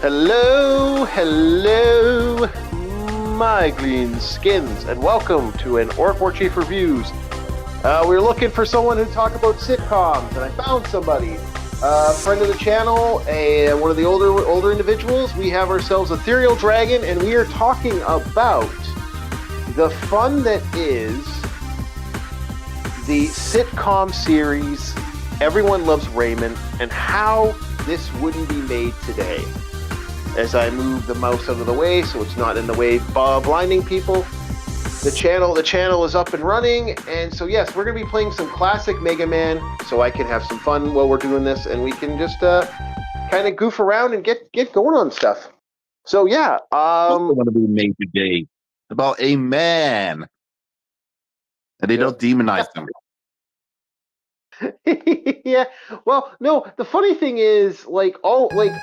Hello, my green skins, and welcome to an Orc War Chief Reviews. We were looking for someone to talk about sitcoms, and I found somebody. A friend of the channel, one of the older individuals. We have ourselves Ethereal Dragon, and we are talking about the fun that is the sitcom series Everyone Loves Raymond, and how this wouldn't be made today. As I move the mouse out of the way so it's not in the way blinding people. The channel is up and running, and so yes, we're going to be playing some classic Mega Man so I can have some fun while we're doing this, and we can just kind of goof around and get going on stuff. So yeah, what's going to be made today? It's about a man, and they don't demonize him. Yeah, well, no, the funny thing is, I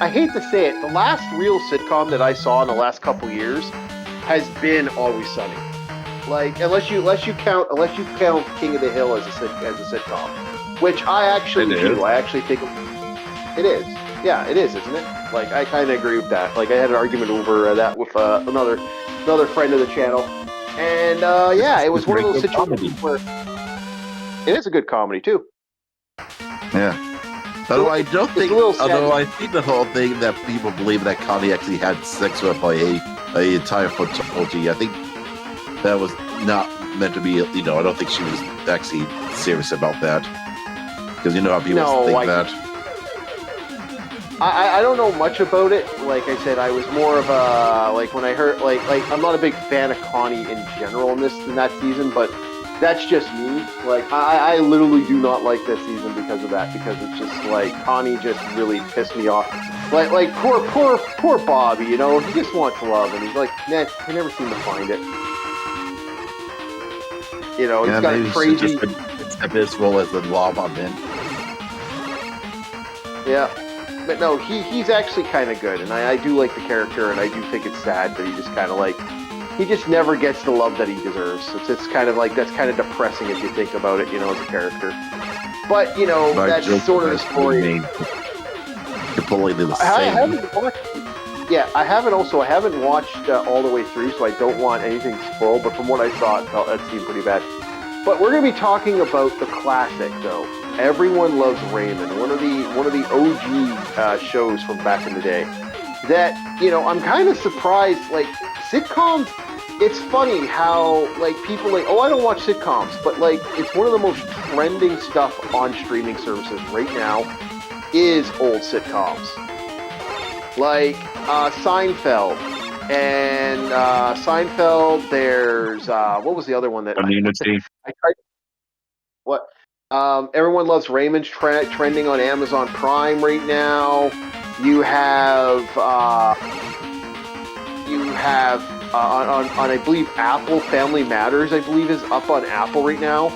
hate to say it, the last real sitcom that I saw in the last couple years has been Always Sunny. Like, unless you count King of the Hill as a sitcom, which I actually do. I actually think it is. Yeah, it is, isn't it? Like, I kind of agree with that. Like, I had an argument over that with another friend of the channel, and yeah, it was one of those situations where it is a good comedy too. Yeah. Although I don't think, I think the whole thing that people believe that Connie actually had sex with a entire fraternity, I think that was not meant to be. I don't think she was actually serious about that, because you know how people think that. I don't know much about it. Like I said, I was more of a when I heard I'm not a big fan of Connie in general in that season, but that's just me. Like, I literally do not like this season because of that, because it's just like Connie just really pissed me off. Like poor Bobby, he just wants love, and he's like, nah, I never seem to find it. He's got a crazy. Accept his role as the lawman. Yeah, but no, he's actually kind of good, and I do like the character, and I do think it's sad that he just kind of he just never gets the love that he deserves. It's kind of that's kind of depressing if you think about it, as a character. But that's sort of the story. Completely the same. I haven't watched all the way through, so I don't want anything spoiled. But from what I saw, that seemed pretty bad. But we're going to be talking about the classic, though. Everyone Loves Raymond, one of the OG shows from back in the day. That I'm kind of surprised. Like, sitcoms, it's funny how people I don't watch sitcoms, but it's one of the most trending stuff on streaming services right now is old sitcoms, like Seinfeld. And Seinfeld, there's what was the other one that Community? I tried. What? Everyone Loves Raymond's trending on Amazon Prime right now. You have on I believe Apple, Family Matters, I believe, is up on Apple right now.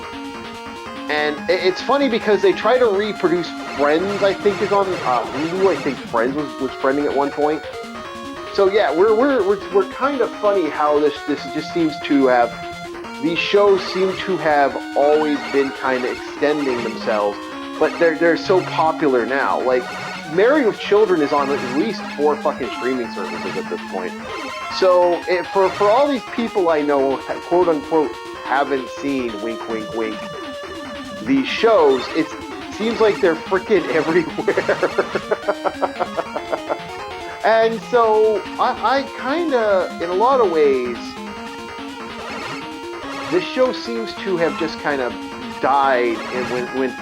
And it's funny because they try to reproduce Friends, I think, is on Hulu. I think Friends was trending at one point. So yeah, we're kind of funny how this just seems to have, these shows seem to have always been kind of extending themselves, but they're so popular now. Like, Married with Children is on at least 4 fucking streaming services at this point. So for all these people I know, quote unquote, haven't seen, wink wink wink, these shows, it seems like they're freaking everywhere. And so I kind of, in a lot of ways, this show seems to have just kind of died, and when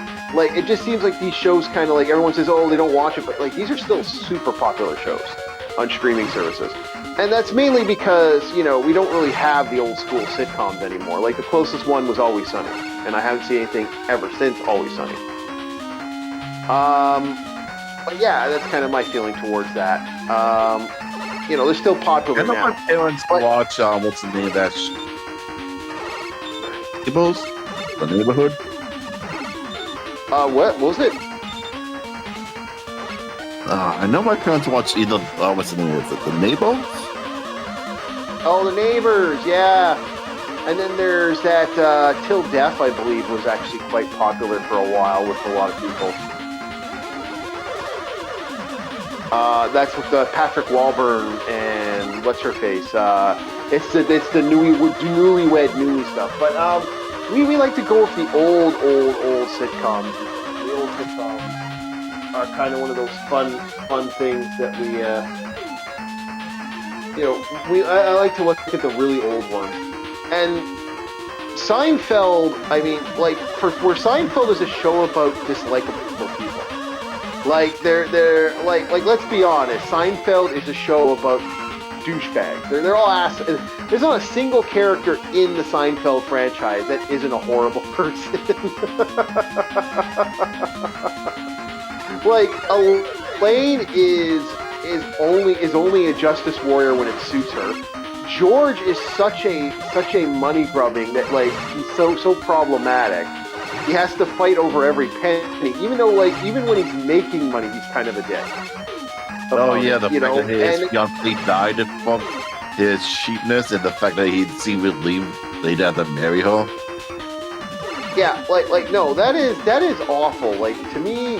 it just seems like these shows kind of everyone says, oh, they don't watch it, but these are still super popular shows on streaming services. And that's mainly because, we don't really have the old school sitcoms anymore. Like, the closest one was Always Sunny, and I haven't seen anything ever since Always Sunny. But yeah, that's kind of my feeling towards that. They're still popular now. My parents watch, what's the name of that The Neighborhood? What was it? I know my parents watch either, what's the name of it? The Neighbors? Oh, The Neighbors, yeah. And then there's that Till Death, I believe, was actually quite popular for a while with a lot of people. That's with Patrick Wahlberg and what's her face. It's the newlywed newy stuff. But we like to go with the old sitcoms. The old sitcoms are kind of one of those fun things that we I like to look at the really old ones. And Seinfeld, I mean, like where Seinfeld is a show about dislikable people. Like they're like let's be honest, Seinfeld is a show about douchebags. They're all ass. There's not a single character in the Seinfeld franchise that isn't a horrible person. Like Elaine is only a justice warrior when it suits her. George is such a money grubbing that like he's so problematic. He has to fight over every penny, even when he's making money, he's kind of a dick. Oh yeah, the fact that his fiancée died from his cheapness, and the fact that he'd seemingly they'd have to marry her. Yeah, like no, that is awful. Like to me,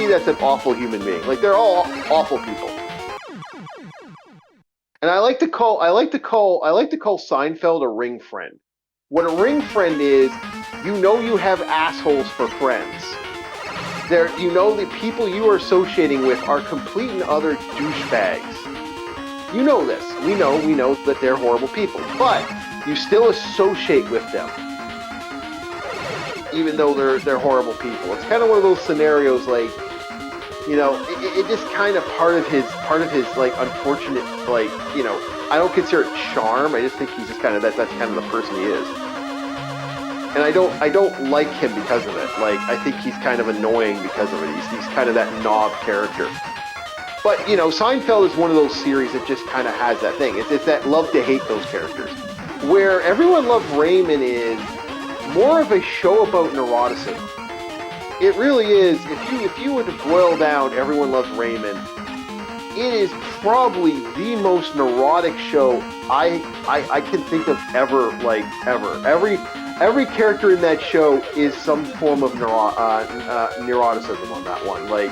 that's an awful human being. Like they're all awful people. And I like to call Seinfeld a ring friend. What a ring friend is, you have assholes for friends. The people you are associating with are complete and utter douchebags. You know this. We know that they're horrible people, but you still associate with them, even though they're horrible people. It's kind of one of those scenarios, like, it just kind of part of his like unfortunate, like, I don't consider it charm. I just think he's just kind of that's kind of the person he is. And I don't like him because of it. Like, I think he's kind of annoying because of it. He's kind of that knob character. But, Seinfeld is one of those series that just kind of has that thing. It's that love to hate those characters. Where Everyone Loves Raymond is more of a show about neuroticism. It really is. If you were to boil down Everyone Loves Raymond, it is probably the most neurotic show I can think of ever. Every character in that show is some form of neuroticism on that one. Like,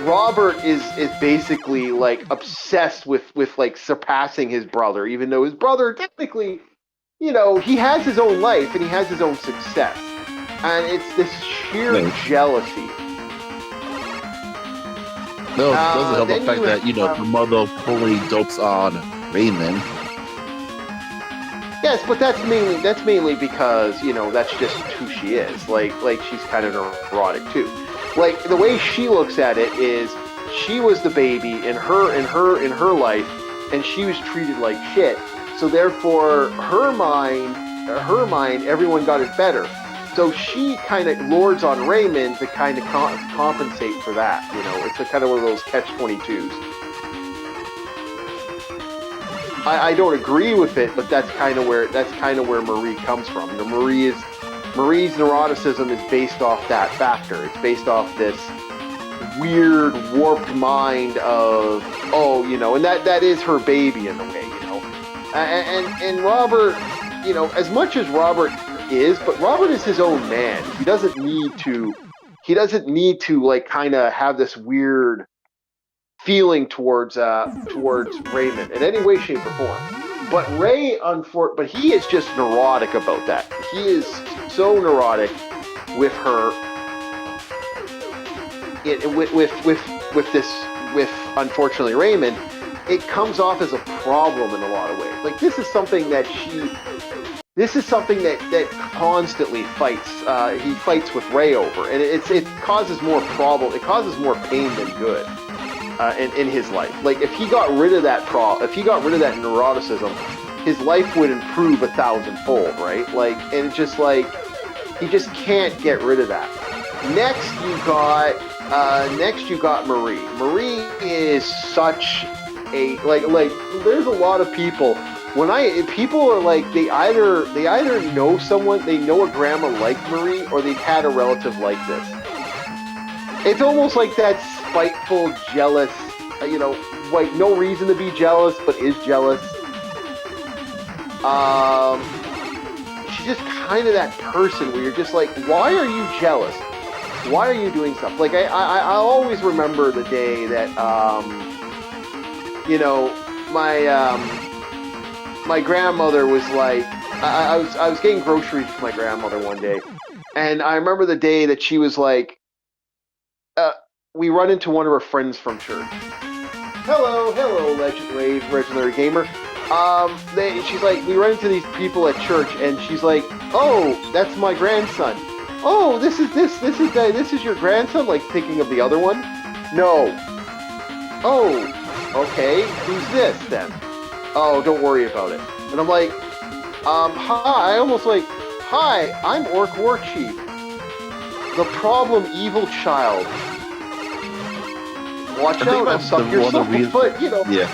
Robert is basically like obsessed with like surpassing his brother, even though his brother technically, he has his own life and he has his own success, and it's this sheer jealousy. No, it doesn't help the fact that the mother fully dopes on Raymond. Yes, but that's mainly because that's just who she is. Like she's kind of neurotic too. Like the way she looks at it is, she was the baby in her life, and she was treated like shit. So therefore, her mind, everyone got it better. So she kind of lords on Raymond to kind of compensate for that. It's a kind of one of those catch-22s. I don't agree with it, but that's kind of where Marie comes from. Marie's neuroticism is based off that factor. It's based off this weird, warped mind of, and that is her baby in a way, And Robert, as much as Robert is, but Robert is his own man. He doesn't need to like kind of have this weird feeling towards Raymond in any way, shape, or form. But but he is just neurotic about that. He is so neurotic with her, with unfortunately Raymond. It comes off as a problem in a lot of ways. Like this is something that constantly fights. He fights with Ray over, and it causes more problem. It causes more pain than good. In his life. Like if he got rid of that neuroticism, his life would improve 1,000-fold, right? Like, and it's just like he just can't get rid of that. Next you got Marie. Marie is such a like there's a lot of people people are like they either know someone, they know a grandma like Marie, or they've had a relative like this. It's almost like that spiteful, jealous, like no reason to be jealous, but is jealous. She's just kind of that person where you're just like, why are you jealous? why are you doing stuff? Like I'll always remember the day that you know, my grandmother was like, I was getting groceries for my grandmother one day, and I remember the day that she was like, we run into one of her friends from church. Hello, legendary gamer. She's like, we run into these people at church, and she's like, oh, that's my grandson. Oh, this is your grandson. Like thinking of the other one. No. Oh, okay. Who's this then? Oh, don't worry about it. And I'm like, hi. I almost like, hi. I'm Orc War Chief, the problem evil child. Watch out! I'll suck yourself a foot. You know. Yeah.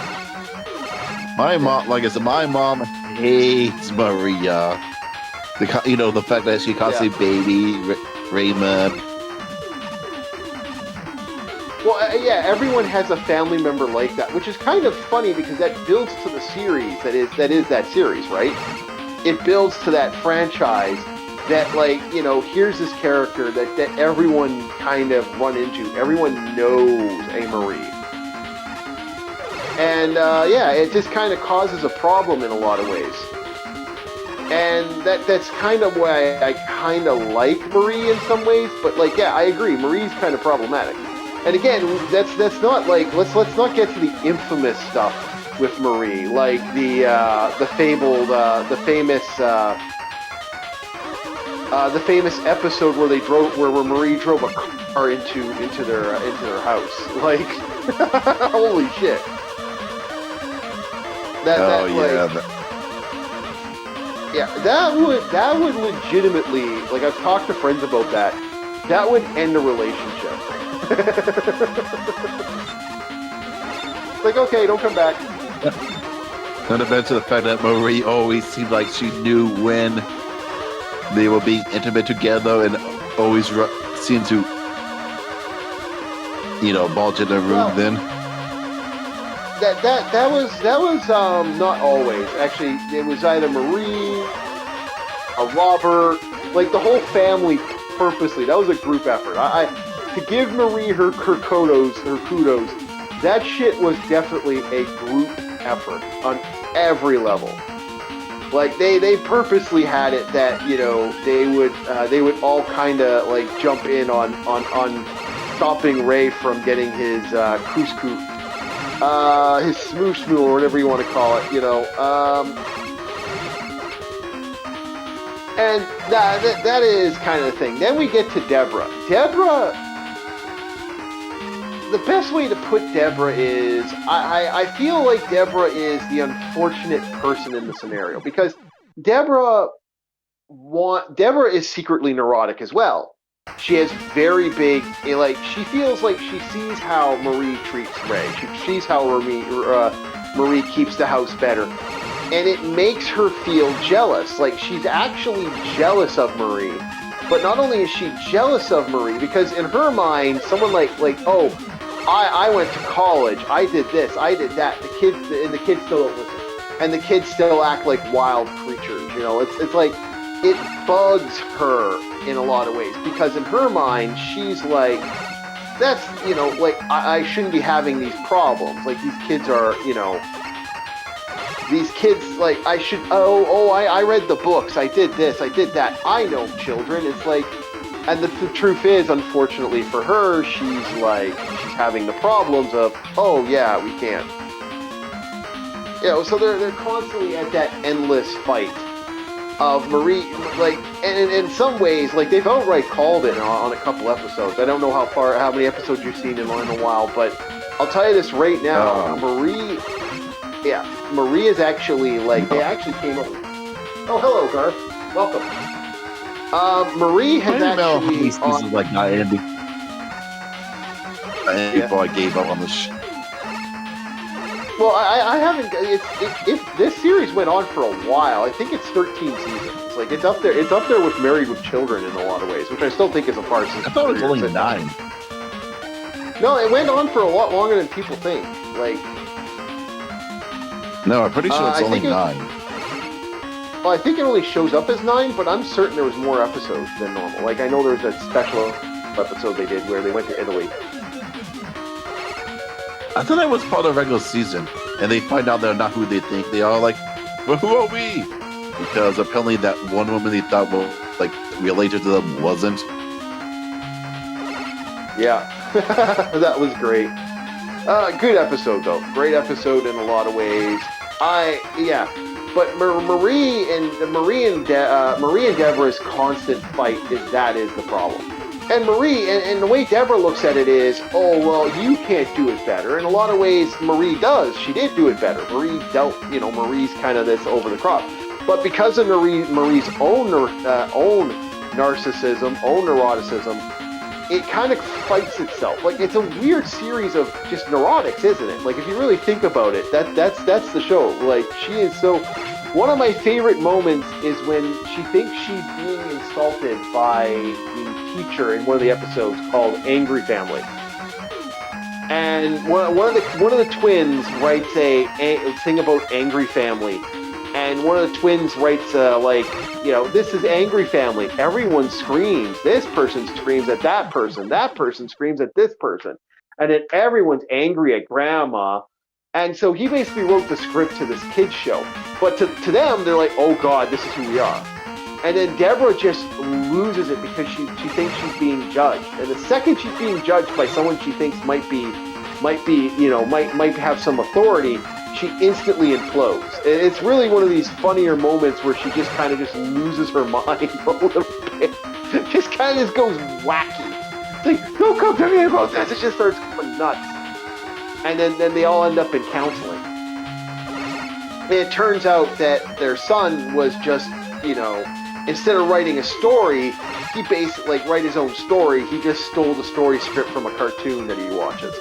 My mom, like I said, my mom hates Maria. The fact that she calls him baby Raymond. Well, yeah, everyone has a family member like that, which is kind of funny because that builds to the series that is that series, right? It builds to that franchise that, like, here's this character that everyone kind of run into. Everyone knows a Marie. And, it just kind of causes a problem in a lot of ways. And that's kind of why I kind of like Marie in some ways, but, like, yeah, I agree, Marie's kind of problematic. And again, that's not, like, let's not get to the infamous stuff with Marie, like the famous episode where Marie drove a car into their house. Like, holy shit! That would legitimately, like, I've talked to friends about that. That would end a relationship. Like, okay, don't come back. Not event to the fact that Marie always seemed like she knew when they were being intimate together, and always seemed to, bulge in the room. Then that was not always. Actually, it was either Marie, a Robert, like the whole family. Purposely, that was a group effort. To give Marie her kudos, that shit was definitely a group effort on every level. Like they purposely had it that they would all kind of like jump in on stopping Ray from getting his couscous, his smoosh or whatever you want to call it, and that is kind of the thing. Then we get to Deborah. The best way to put Deborah is, I feel like Deborah is the unfortunate person in the scenario, because Deborah is secretly neurotic as well. She has very big, like, she feels like she sees how Marie treats Ray. She sees how Marie keeps the house better. And it makes her feel jealous. Like, she's actually jealous of Marie. But not only is she jealous of Marie, because in her mind, someone like oh, I went to college, I did this, I did that. The kids still don't listen, and the kids still act like wild creatures. It's like, it bugs her in a lot of ways, because in her mind, she's like, that's, like, I shouldn't be having these problems. Like, these kids are, these kids, like, I should, I read the books, I did this, I did that, I know children. It's like, and the truth is, unfortunately for her, she's having the problems of, oh yeah, we can't. So they're constantly at that endless fight of Marie, like, and in some ways, like, they've outright called it on a couple episodes. I don't know how many episodes you've seen in a while, but I'll tell you this right now, Marie is actually, like, they actually came up. Oh, hello, Garth. Welcome. Marie has actually. This is like not ending. Before I gave up on the show. Well, I haven't. This series went on for a while. I think it's 13 seasons. Like, it's up there. It's up there with Married with Children in a lot of ways, which I still think is a farce. I thought it was only 9. No, it went on for a lot longer than people think. Like. No, I'm pretty sure it's only 9. Well, I think it only shows up as 9, but I'm certain there was more episodes than normal. Like, I know there's a special episode they did where they went to Italy. I thought that was part of the regular season, and they find out they're not who they think they are. Like, but who are we? Because apparently that one woman they thought was like related to them wasn't. Yeah, that was great. Good episode though. Great episode in a lot of ways. But Marie and Deborah's constant fight is the problem. And Marie, and the way Deborah looks at it is, oh, well, you can't do it better. In a lot of ways, Marie does. She did do it better. Marie's kind of this over the crop. But because of Marie's own narcissism, own neuroticism, it kind of fights itself. Like, it's a weird series of just neurotics, isn't it? Like, if you really think about it, that's the show. Like, she is so... One of my favorite moments is when she thinks she's being insulted by the teacher in one of the episodes called Angry Family. And one of the twins writes a thing about Angry Family. And one of the twins writes, this is Angry Family. Everyone screams. This person screams at that person. That person screams at this person. And then everyone's angry at Grandma. And so he basically wrote the script to this kid's show. But to them, they're like, oh, God, this is who we are. And then Deborah just loses it because she thinks she's being judged. And the second she's being judged by someone she thinks might have some authority, she instantly implodes. It's really one of these funnier moments where she just kind of just loses her mind a little bit. Just kind of just goes wacky. It's like, don't come to me about this. It just starts going nuts. And then they all end up in counseling. And it turns out that their son was just, instead of writing a story, he basically, write his own story, he just stole the story script from a cartoon that he watches.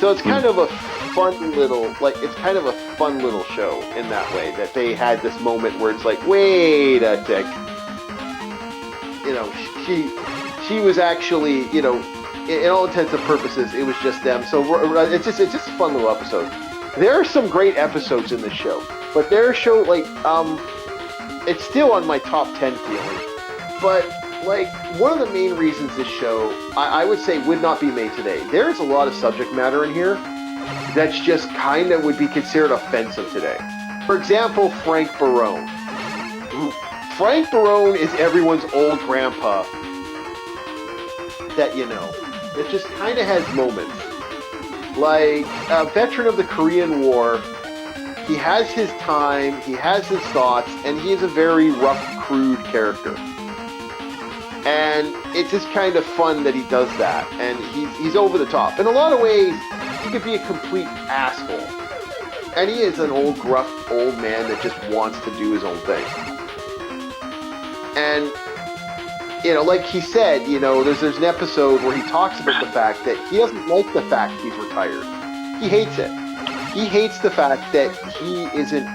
So it's kind of a fun little show in that way, that they had this moment where it's like, wait a sec. She was actually, in all intents and purposes, it was just them. So it's just a fun little episode. There are some great episodes in this show, but their show, it's still on my top 10 feeling. But, one of the main reasons this show, I would say, would not be made today. There's a lot of subject matter in here that's just kind of would be considered offensive today. For example, Frank Barone. Frank Barone is everyone's old grandpa that you know. It just kind of has moments. Like, a veteran of the Korean War, he has his time, he has his thoughts, and he is a very rough, crude character. And it's just kind of fun that he does that, and he's over the top. In a lot of ways, he could be a complete asshole. And he is an old, gruff, old man that just wants to do his own thing. And, like he said, there's an episode where he talks about the fact that he doesn't like the fact he's retired. He hates it. He hates the fact that he isn't,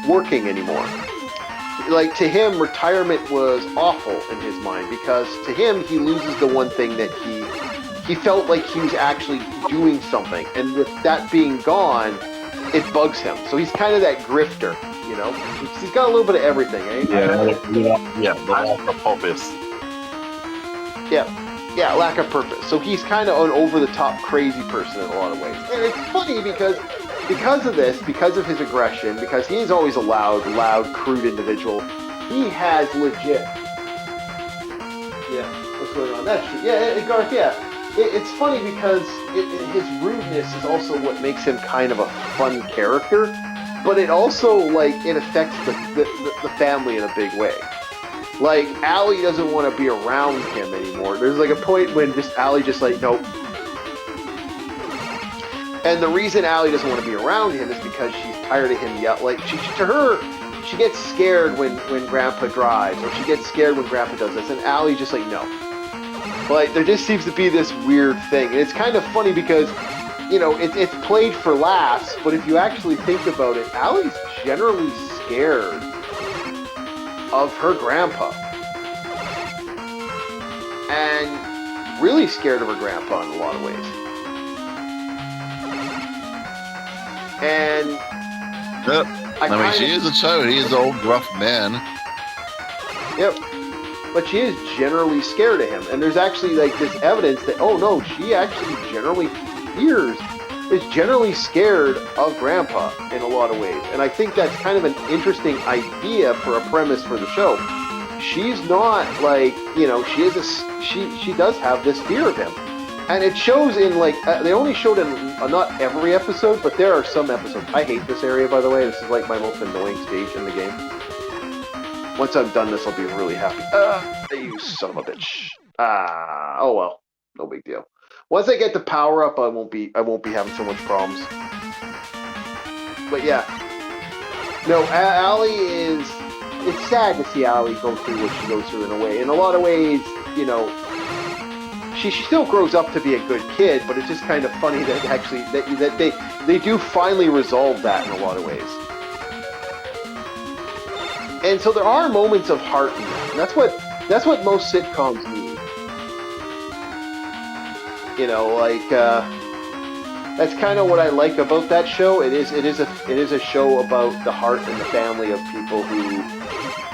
working anymore. Like, to him, retirement was awful in his mind, because to him, he loses the one thing that he felt like he was actually doing something. And with that being gone, it bugs him. So he's kind of that grifter, He's got a little bit of everything, eh? Yeah, the lack of purpose. Yeah, lack of purpose. So he's kind of an over-the-top crazy person in a lot of ways. And it's funny because of this, because of his aggression, because he is always a loud, crude individual, he has legit... Yeah, what's going on? That's true. Yeah, Garth, yeah. It's funny because his rudeness is also what makes him kind of a fun character, but it also, it affects the family in a big way. Like, Allie doesn't want to be around him anymore. There's, a point when Allie just, nope. And the reason Allie doesn't want to be around him is because she's tired of him yelling. She gets scared when Grandpa drives, or she gets scared when Grandpa does this, and Allie's just no. There just seems to be this weird thing. And it's kind of funny because, it's played for laughs, but if you actually think about it, Allie's generally scared of her grandpa. And really scared of her grandpa in a lot of ways. And yep. She is a child. He is an old, rough man. Yep. but she is generally scared of him. And there's actually like this evidence that, oh no, she actually generally is generally scared of Grandpa in a lot of ways. And I think that's kind of an interesting idea for a premise for the show. She's not like, you know, she does have this fear of him. And it shows in like, they only showed in not every episode, but there are some episodes. I hate this area, by the way. This is like my most annoying stage in the game. Once I'm done this, I'll be really happy. You son of a bitch. Oh well, no big deal. Once I get the power up, I won't be having so much problems. But yeah, no, Allie is. It's sad to see Allie go through what she goes through in a way. In a lot of ways, you know, she still grows up to be a good kid, but it's just kind of funny that actually that they do finally resolve that in a lot of ways. And so there are moments of heart in that. And that's what most sitcoms need. You know, like that's kind of what I like about that show. It is a show about the heart and the family of people who,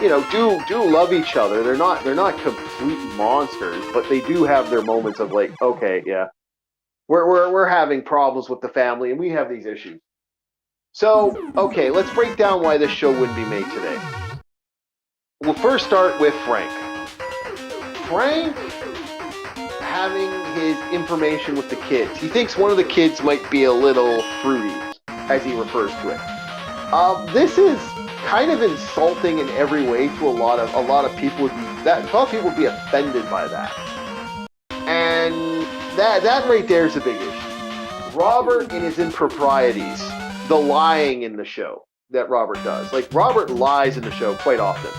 you know, do love each other. They're not complete monsters, but they do have their moments of like, okay, yeah, we're having problems with the family and we have these issues. So, okay, let's break down why this show wouldn't be made today. We'll first start with Frank. Frank having his information with the kids. He thinks one of the kids might be a little fruity, as he refers to it. This is kind of insulting in every way to a lot of people. A lot of people would be offended by that, and that right there is a big issue. Robert and his improprieties, the lying in the show that Robert does. Like Robert lies in the show quite often.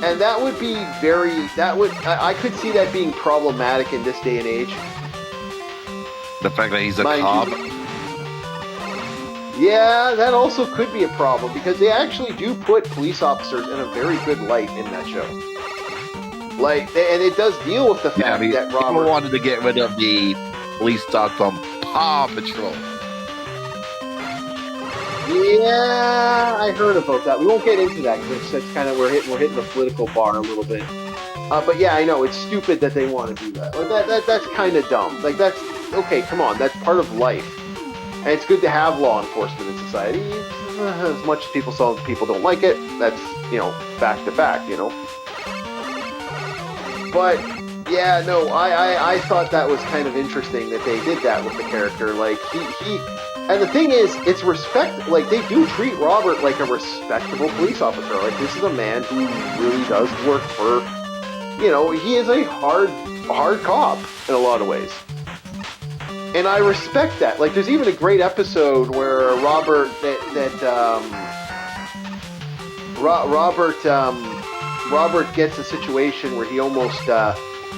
And that would be I could see that being problematic in this day and age. The fact that he's a cop? Yeah, that also could be a problem, because they actually do put police officers in a very good light in that show. Like, and it does deal with the fact that Robert... People wanted to get rid of the police.com Paw Patrol. Yeah, I heard about that. We won't get into that because that's kind of we're hitting the political bar a little bit. But yeah, I know it's stupid that they want to do that. Like that's kind of dumb. Like that's okay. Come on, that's part of life, and it's good to have law enforcement in society. As much as people don't like it, that's fact to fact. But yeah, no, I thought that was kind of interesting that they did that with the character. Like he. And the thing is, it's respect. Like they do treat Robert like a respectable police officer. Like this is a man who really does work for, he is a hard cop in a lot of ways. And I respect that. Like there's even a great episode where Robert gets a situation where he almost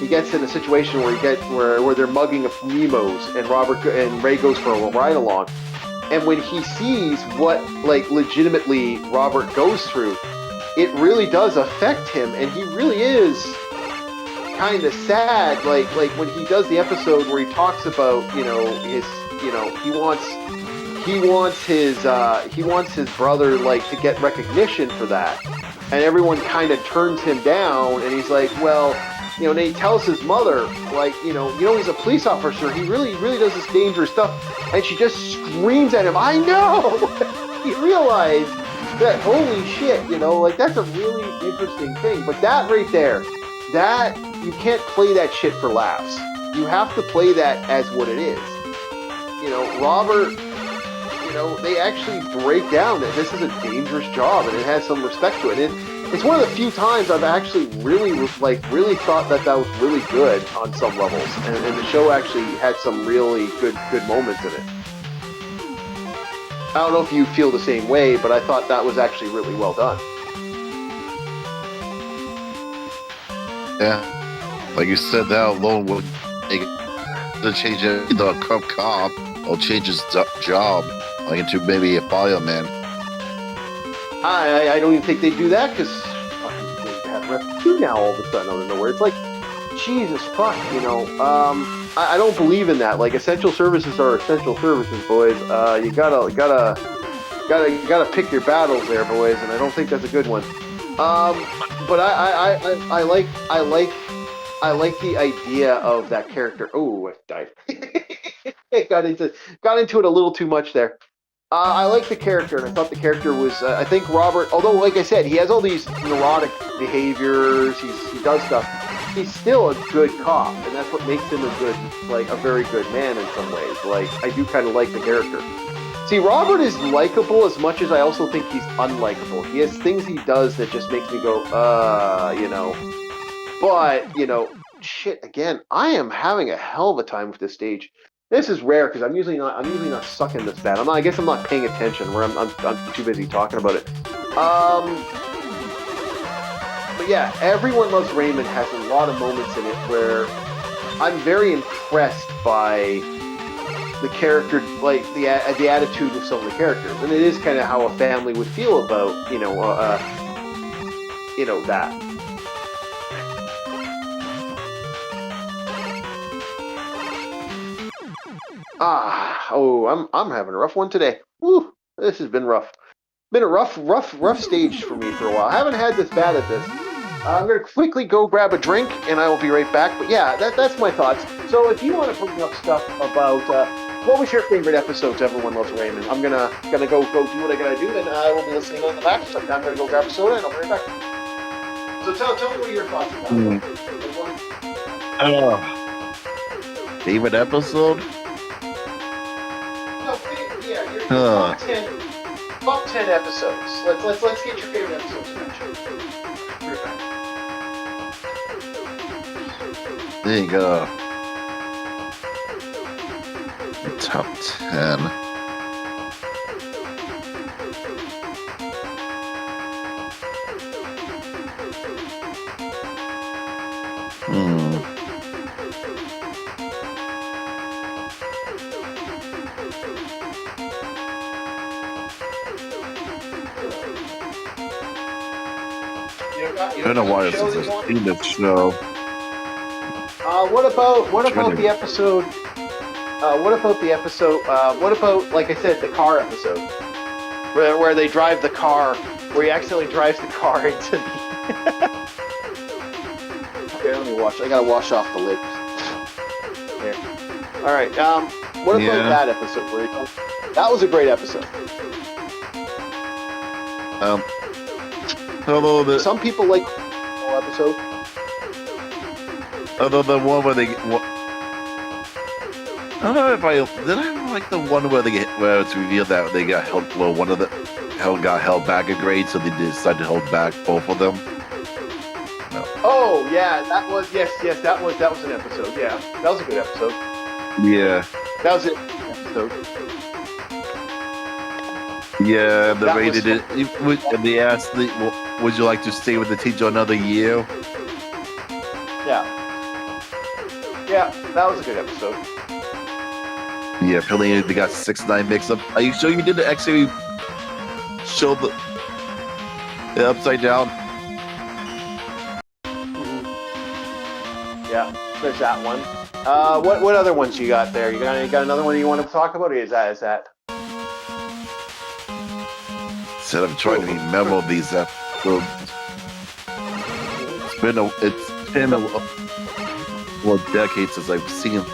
he gets in a situation where they're mugging of Nemos, and Ray goes for a ride along. And when he sees what, like, legitimately Robert goes through, it really does affect him, and he really is kind of sad. Like when he does the episode where he talks about, his, he wants his brother, like, to get recognition for that, and everyone kind of turns him down, and he's like, well. And he tells his mother, like, he's a police officer. He really does this dangerous stuff. And she just screams at him, I know! He realized that, holy shit, like, that's a really interesting thing. But that right there, you can't play that shit for laughs. You have to play that as what it is. Robert, they actually break down that this is a dangerous job, and it has some respect to it. It's one of the few times I've actually really thought that was really good on some levels, and the show actually had some really good moments in it. I don't know if you feel the same way, but I thought that was actually really well done. Yeah, like you said, that alone would change the cop or change his job, like into maybe a fireman. I don't even think they do that, because they have Rep 2 now all of a sudden out of nowhere. It's like, Jesus fuck, I don't believe in that. Like, essential services are essential services, boys. You gotta pick your battles there, boys, and I don't think that's a good one. But I like the idea of that character. Oh, I died. It got into it a little too much there. I like the character, and I thought the character was. I think Robert, although like I said, he has all these neurotic behaviors. He does stuff. He's still a good cop, and that's what makes him a very good man in some ways. Like I do kind of like the character. See, Robert is likable as much as I also think he's unlikable. He has things he does that just makes me go, you know. But, shit, again, I am having a hell of a time with this stage. This is rare because I'm usually not sucking this bad. I guess I'm not paying attention where I'm too busy talking about it. But yeah, Everyone Loves Raymond has a lot of moments in it where I'm very impressed by the character, like the attitude of some of the characters, and it is kind of how a family would feel about that. I'm having a rough one today. Woo, this has been rough. Been a rough stage for me for a while. I haven't had this bad at this. I'm gonna quickly go grab a drink, and I will be right back. But yeah, that's my thoughts. So if you want to bring up stuff about what was your favorite episodes of Everyone Loves Raymond, I'm gonna go do what I gotta do, and I will be listening on the back. So I'm gonna go grab a soda, and I'll be right back. So tell me what your thoughts are. Favorite episode? No, yeah, your top 10 episodes. Let's get your favorite episodes mentioned. There you go. Top 10. I don't know why this is a famous show. What about the episode? What about, like I said, the car episode, where they drive the car, where he accidentally drives the car into the. Okay, let me wash. I gotta wash off the lid. Here. All right. What about that episode? That was a great episode. Although some people like the whole episode. Although the one where they, I don't know if I like the one where where it's revealed that they got held. Well, one of the got held back a grade, so they decided to hold back both of them. No. Oh yeah, that was that was an episode. Yeah, that was a good episode. Yeah, that was it. Episode. Yeah, the rated it. And they asked, "Would you like to stay with the teacher another year?" Yeah. Yeah, that was a good episode. Yeah, apparently they got 6-9 mixed up. Are you sure you didn't actually show the upside down? Mm-hmm. Yeah, there's that one. What other ones you got there? You got another one you want to talk about? Or is that? Instead of trying to remember these episodes, it's been a decades since I've seen them.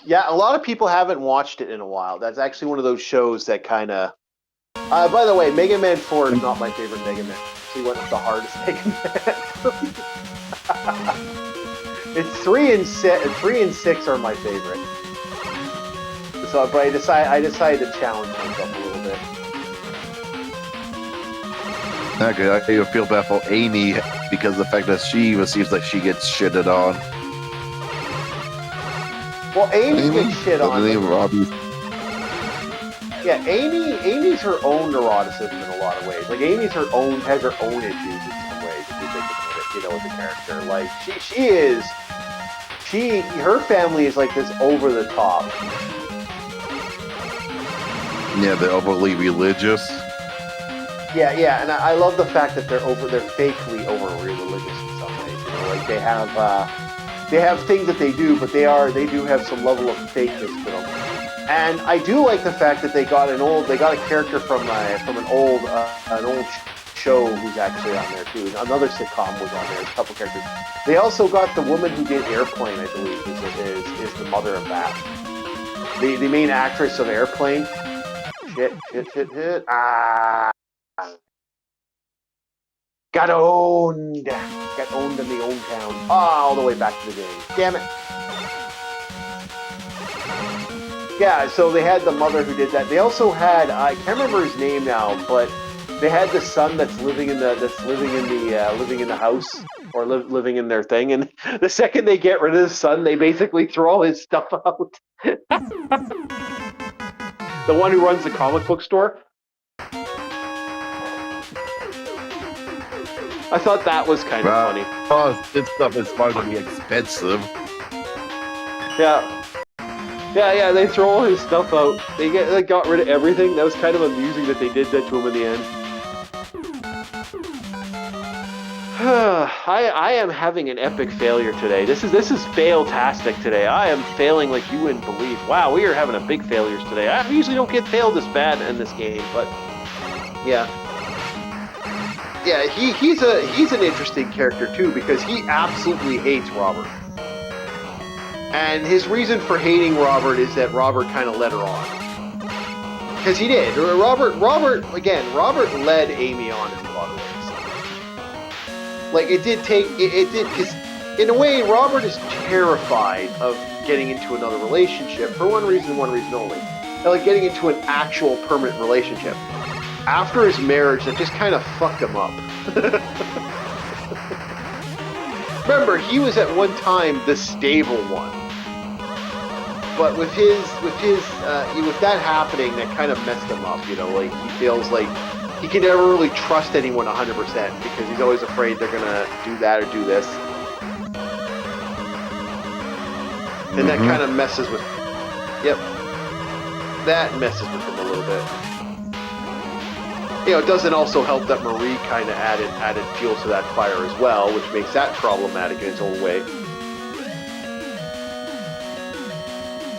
Yeah, a lot of people haven't watched it in a while. That's actually one of those shows that kind of. By the way, Mega Man 4 is not my favorite Mega Man. He went with the hardest Mega Man. It's 3 and 6 are my favorite. So, but I decided to challenge myself a little bit. Okay, I feel bad for Amy because the fact that she seems like she gets shitted on. Well, Amy gets shit on. Yeah, Amy's her own neuroticism in a lot of ways. Like Amy's has her own issues in some ways. If you think about it, with the character, like her family is like this over the top. Yeah, they're overly religious. Yeah, and I love the fact that they're fakely overly religious in some ways. Like they have things that they do, but they do have some level of fakeness to them. And I do like the fact that they got a character from an old show who's actually on there too. Another sitcom was on there. A couple characters. They also got the woman who did Airplane, I believe, is the mother of that. The main actress of Airplane. Shit. Got owned. Got owned in the old town. All the way back to the game. Damn it. Yeah, so they had the mother who did that. They also had I can't remember his name now, but they had the son that's living in the house or living in their thing. And the second they get rid of the son, they basically throw all his stuff out. The one who runs the comic book store. I thought that was kind of funny. Oh, this stuff is far to be expensive. Yeah. Yeah, they throw all his stuff out. They got rid of everything. That was kind of amusing that they did that to him in the end. I am having an epic failure today. This is fail-tastic today. I am failing like you wouldn't believe. Wow, we are having a big failures today. I usually don't get failed this bad in this game, but yeah. Yeah, he's an interesting character too because he absolutely hates Robert. And his reason for hating Robert is that Robert kind of led her on. Because he did. Robert led Amy on in a lot of ways. Like, it did, because in a way, Robert is terrified of getting into another relationship for one reason only. Like, getting into an actual permanent relationship. After his marriage, that just kind of fucked him up. Remember, he was at one time the stable one. But with that happening, that kind of messed him up, you know, like he feels like he can never really trust anyone 100% because he's always afraid they're going to do that or do this. And that kind of messes with, that messes with him a little bit. You know, it doesn't also help that Marie kind of added fuel to that fire as well, which makes that problematic in its own way.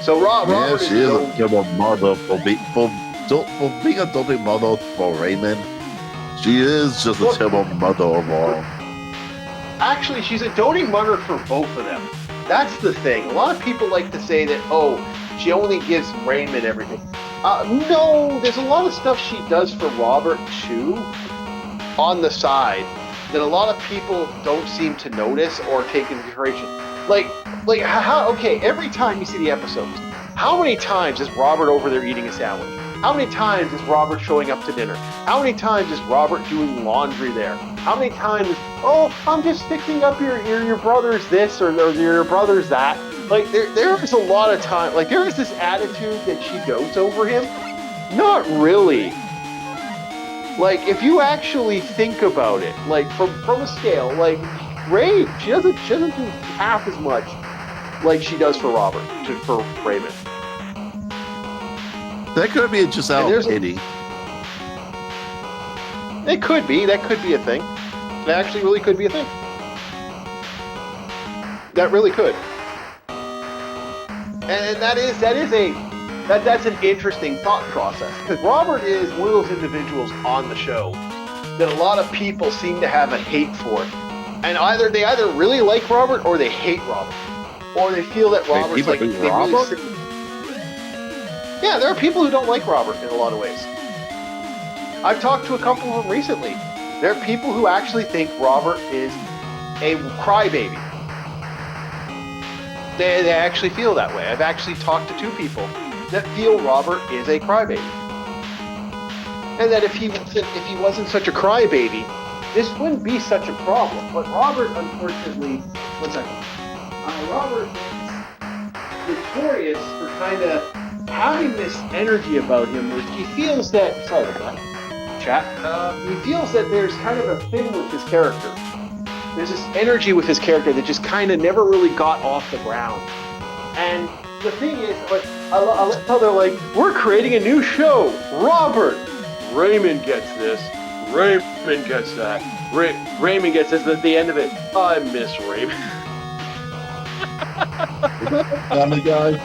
So Robert she is a terrible mother for being a doting mother for Raymond. She is just a terrible mother overall. Actually, she's a doting mother for both of them. That's the thing. A lot of people like to say that, oh, she only gives Raymond everything. No, there's a lot of stuff she does for Robert too, on the side, that a lot of people don't seem to notice or take into consideration. Like how? Okay, every time you see the episodes, how many times is Robert over there eating a sandwich? How many times is Robert showing up to dinner? How many times is Robert doing laundry there? How many times is, oh, I'm just fixing up your brother's this or your brother's that? Like there is a lot of time. Like there is this attitude that she dotes over him. Not really. Like if you actually think about it, like from a scale, like Ray, she doesn't do half as much like she does for for Raymond. That could be just out of pity. It could be. That could be a thing. It actually really could be a thing. That really could. And that's an interesting thought process because Robert is one of those individuals on the show that a lot of people seem to have a hate for, and they either really like Robert or they hate Robert, or they feel that Robert's like they Robert? really. Yeah, there are people who don't like Robert in a lot of ways. I've talked to a couple of them recently. There are people who actually think Robert is a crybaby. They actually feel that way. I've actually talked to two people that feel Robert is a crybaby. And that if he wasn't such a crybaby, this wouldn't be such a problem. But Robert, unfortunately, Robert is notorious for kind of having this energy about him where he feels that, sorry about that, chat, he feels that there's kind of a thing with his character. There's this energy with his character that just kind of never really got off the ground. And the thing is, like, I love how they're like, we're creating a new show. Robert, Raymond gets this. Raymond gets that. Raymond gets this at the end of it. I miss Raymond. Family Guy.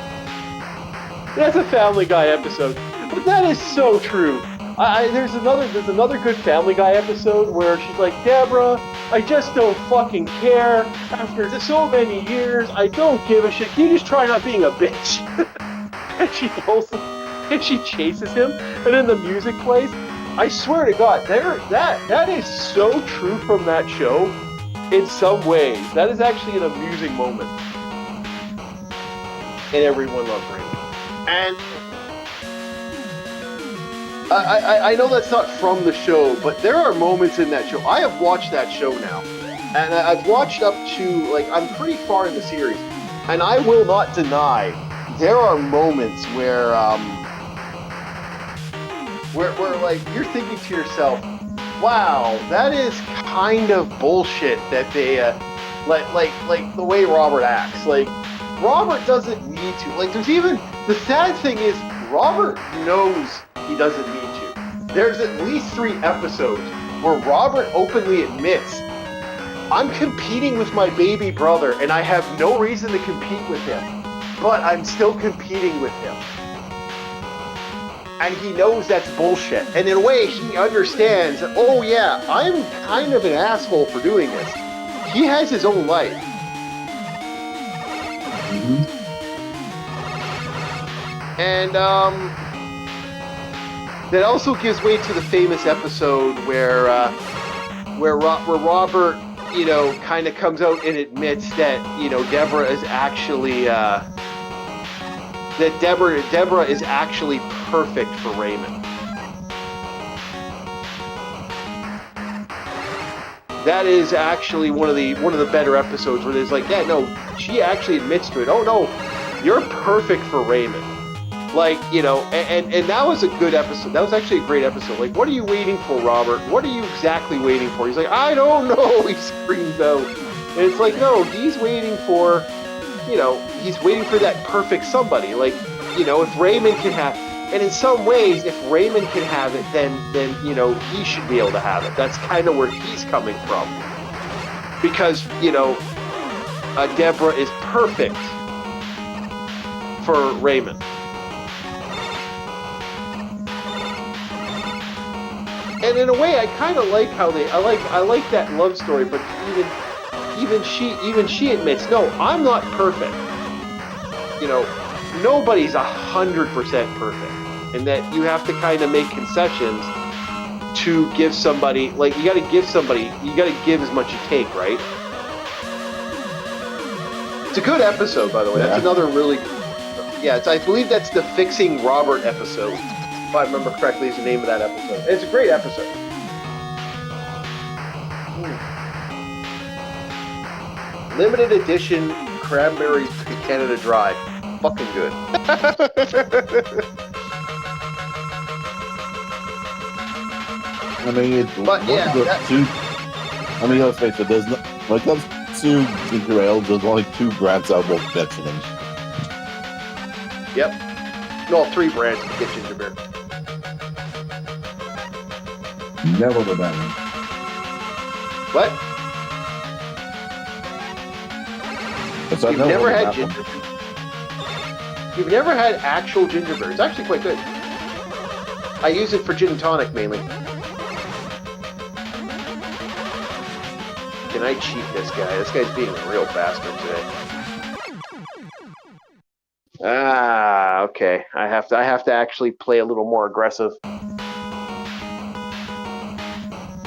That's a Family Guy episode, but that is so true. There's another good Family Guy episode where she's like, Deborah, I just don't fucking care. After so many years, I don't give a shit. Can you just try not being a bitch? And she pulls him, and she chases him, and then the music plays. I swear to God, that is so true from that show. In some ways, that is actually an amusing moment. And everyone loved Raymond. And I know that's not from the show, but there are moments in that show. I have watched that show now, and I've watched up to, like, I'm pretty far in the series, and I will not deny there are moments where like you're thinking to yourself, wow, that is kind of bullshit that they like the way Robert acts. Like, Robert doesn't need to. Like, there's even the sad thing is Robert knows he doesn't need to. There's at least 3 episodes where Robert openly admits, I'm competing with my baby brother and I have no reason to compete with him, but I'm still competing with him. And he knows that's bullshit. And in a way, he understands that, oh yeah, I'm kind of an asshole for doing this. He has his own life. Mm-hmm. And that also gives way to the famous episode where Robert, you know, kind of comes out and admits that, you know, Deborah is actually Deborah is actually perfect for Raymond. That is actually one of the better episodes where there's like, yeah, no, she actually admits to it. Oh no, you're perfect for Raymond. Like, you know, and that was a good episode. That was actually a great episode. Like, what are you waiting for, Robert? What are you exactly waiting for? He's like, I don't know, he screams out. And it's like, no, he's waiting for, you know, he's waiting for that perfect somebody. Like, you know, if Raymond can have, and in some ways, if Raymond can have it, then you know, he should be able to have it. That's kind of where he's coming from. Because, you know, Deborah is perfect for Raymond. And in a way, I kind of like how I like that love story. But even she admits, no, I'm not perfect. You know, nobody's 100% perfect, and that you have to kind of make concessions to give somebody. Like, you got to give as much as you take, right? It's a good episode, by the way. That's another really, yeah. I believe that's the Fixing Robert episode. If I remember correctly, is the name of that episode. It's a great episode. Limited edition cranberry Canada Dry. Fucking good. I mean, I mean, let's face it, there's no, when it comes to ginger ale, there's only 2 brands I will mention. Yep. No, 3 brands to get ginger beer. Never the bad. What? You've never had ginger beer? You've never had actual ginger beer. It's actually quite good. I use it for gin and tonic mainly. Can I cheat this guy? This guy's being a real bastard today. Ah, okay. I have to actually play a little more aggressive.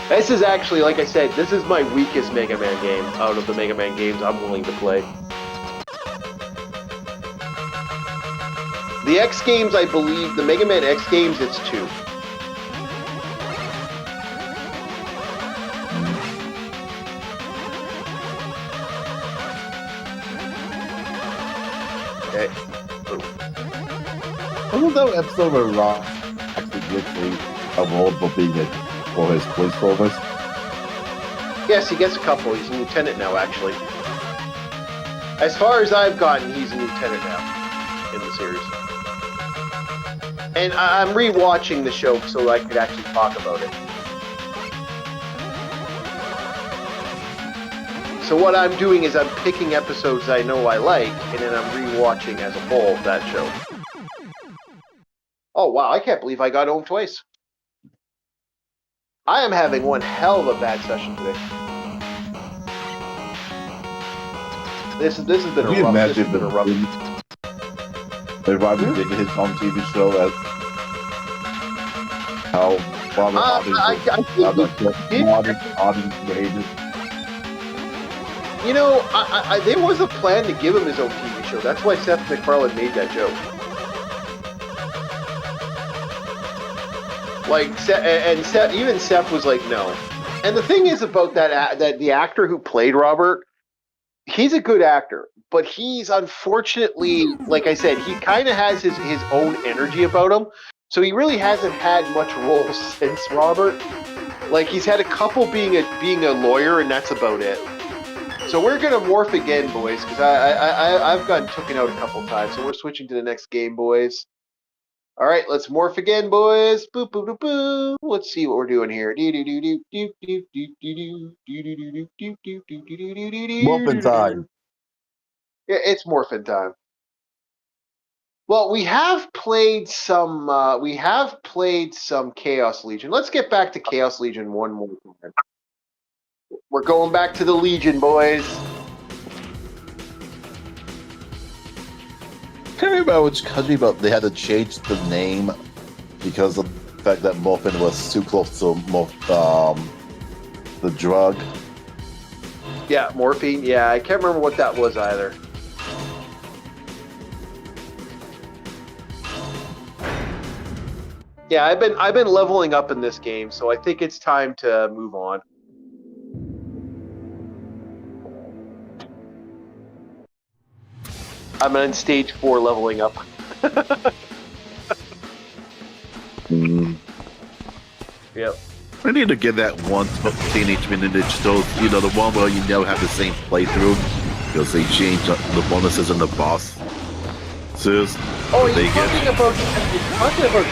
This is actually, like I said, this is my weakest Mega Man game out of the Mega Man games I'm willing to play. The X games, I believe, the Mega Man X games, it's 2. Okay. Wasn't that episode where Rock actually literally award for being it for his police service? Yes, he gets a couple. He's a lieutenant now, actually. As far as I've gotten, he's a lieutenant now in the series. And I'm rewatching the show so I could actually talk about it. So what I'm doing is I'm picking episodes I know I like, and then I'm rewatching as a whole that show. Wow, I can't believe I got home twice. I am having one hell of a bad session today. This has been a rough. This has been a rough. If I did his own TV show as how Robert Auden created. You know, there was a plan to give him his own TV show. That's why Seth MacFarlane made that joke. Like, even Seth was like, no. And the thing is about that the actor who played Robert, he's a good actor, but he's unfortunately, like I said, he kind of has his own energy about him. So he really hasn't had much roles since Robert. Like, he's had a couple being a lawyer, and that's about it. So we're gonna morph again, boys, because I've gotten taken out a couple times. So we're switching to the next game, boys. All right, let's morph again, boys. Boop boop boop boop. Let's see what we're doing here. Morphin' time. Yeah, it's morphin' time. Well, we have played some Chaos Legion. Let's get back to Chaos Legion one more time. We're going back to the Legion, boys. Can't remember which country, but they had to change the name because of the fact that morphin was too close to the drug. Yeah, morphine. Yeah, I can't remember what that was either. Yeah, I've been leveling up in this game, so I think it's time to move on. I'm on stage 4 leveling up. Yep. I need to get that one Teenage Mutant Ninja Turtles, the one where you have the same playthrough, because they changed the bonuses and the boss. Oh, are you talking about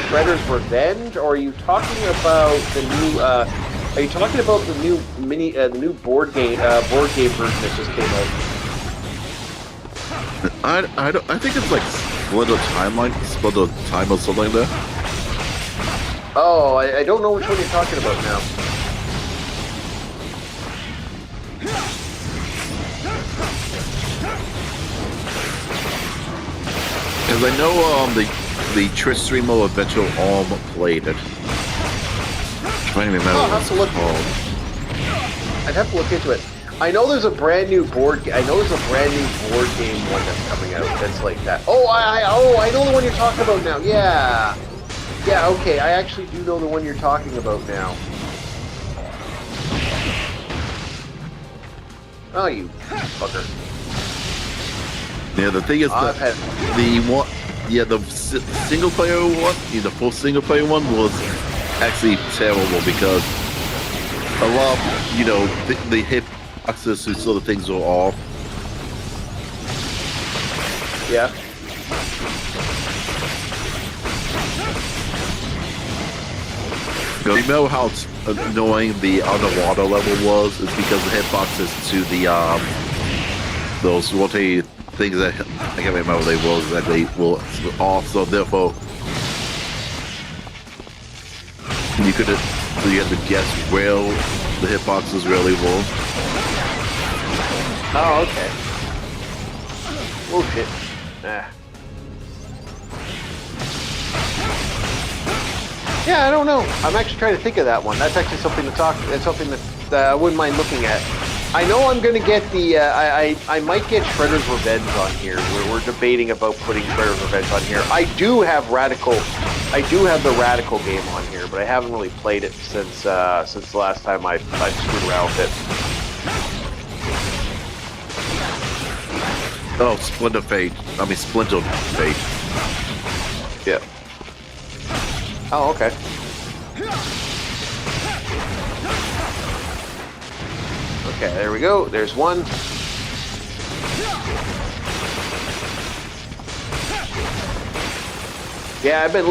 Shredder's Revenge, or are you talking about the new? Are you talking about the new the new board game version that just came out? I think it's like Splinter Time or something like that. Oh, I don't know which one you're talking about now. Because I know the Tristimo Adventure Arm played it. I'm trying to remember what it's called. I'd have to look into it. I know there's a brand new board game one that's coming out that's like that. Oh, I know the one you're talking about now. Yeah. Yeah, okay. I actually do know the one you're talking about now. Oh, you fucker. Yeah, the thing is the single player one, the full single player one was actually terrible because a lot of, the hitboxes and sort of things were off. Yeah. You know how annoying the underwater level was? It's because the hitboxes to the those rotating things that I can't remember what they were exactly were off, so therefore you had to guess where the hitboxes really were. Oh, okay. Oh shit. Yeah, I don't know. I'm actually trying to think of that one. That's actually something to talk. That's something that I wouldn't mind looking at. I know I'm going to get the. I might get Shredder's Revenge on here. We're debating about putting Shredder's Revenge on here. I do have the Radical game on here, but I haven't really played it since the last time I screwed around with it. Oh, Splinter Fate. Yeah. Oh, okay. Okay, there we go. There's one. Yeah, I've been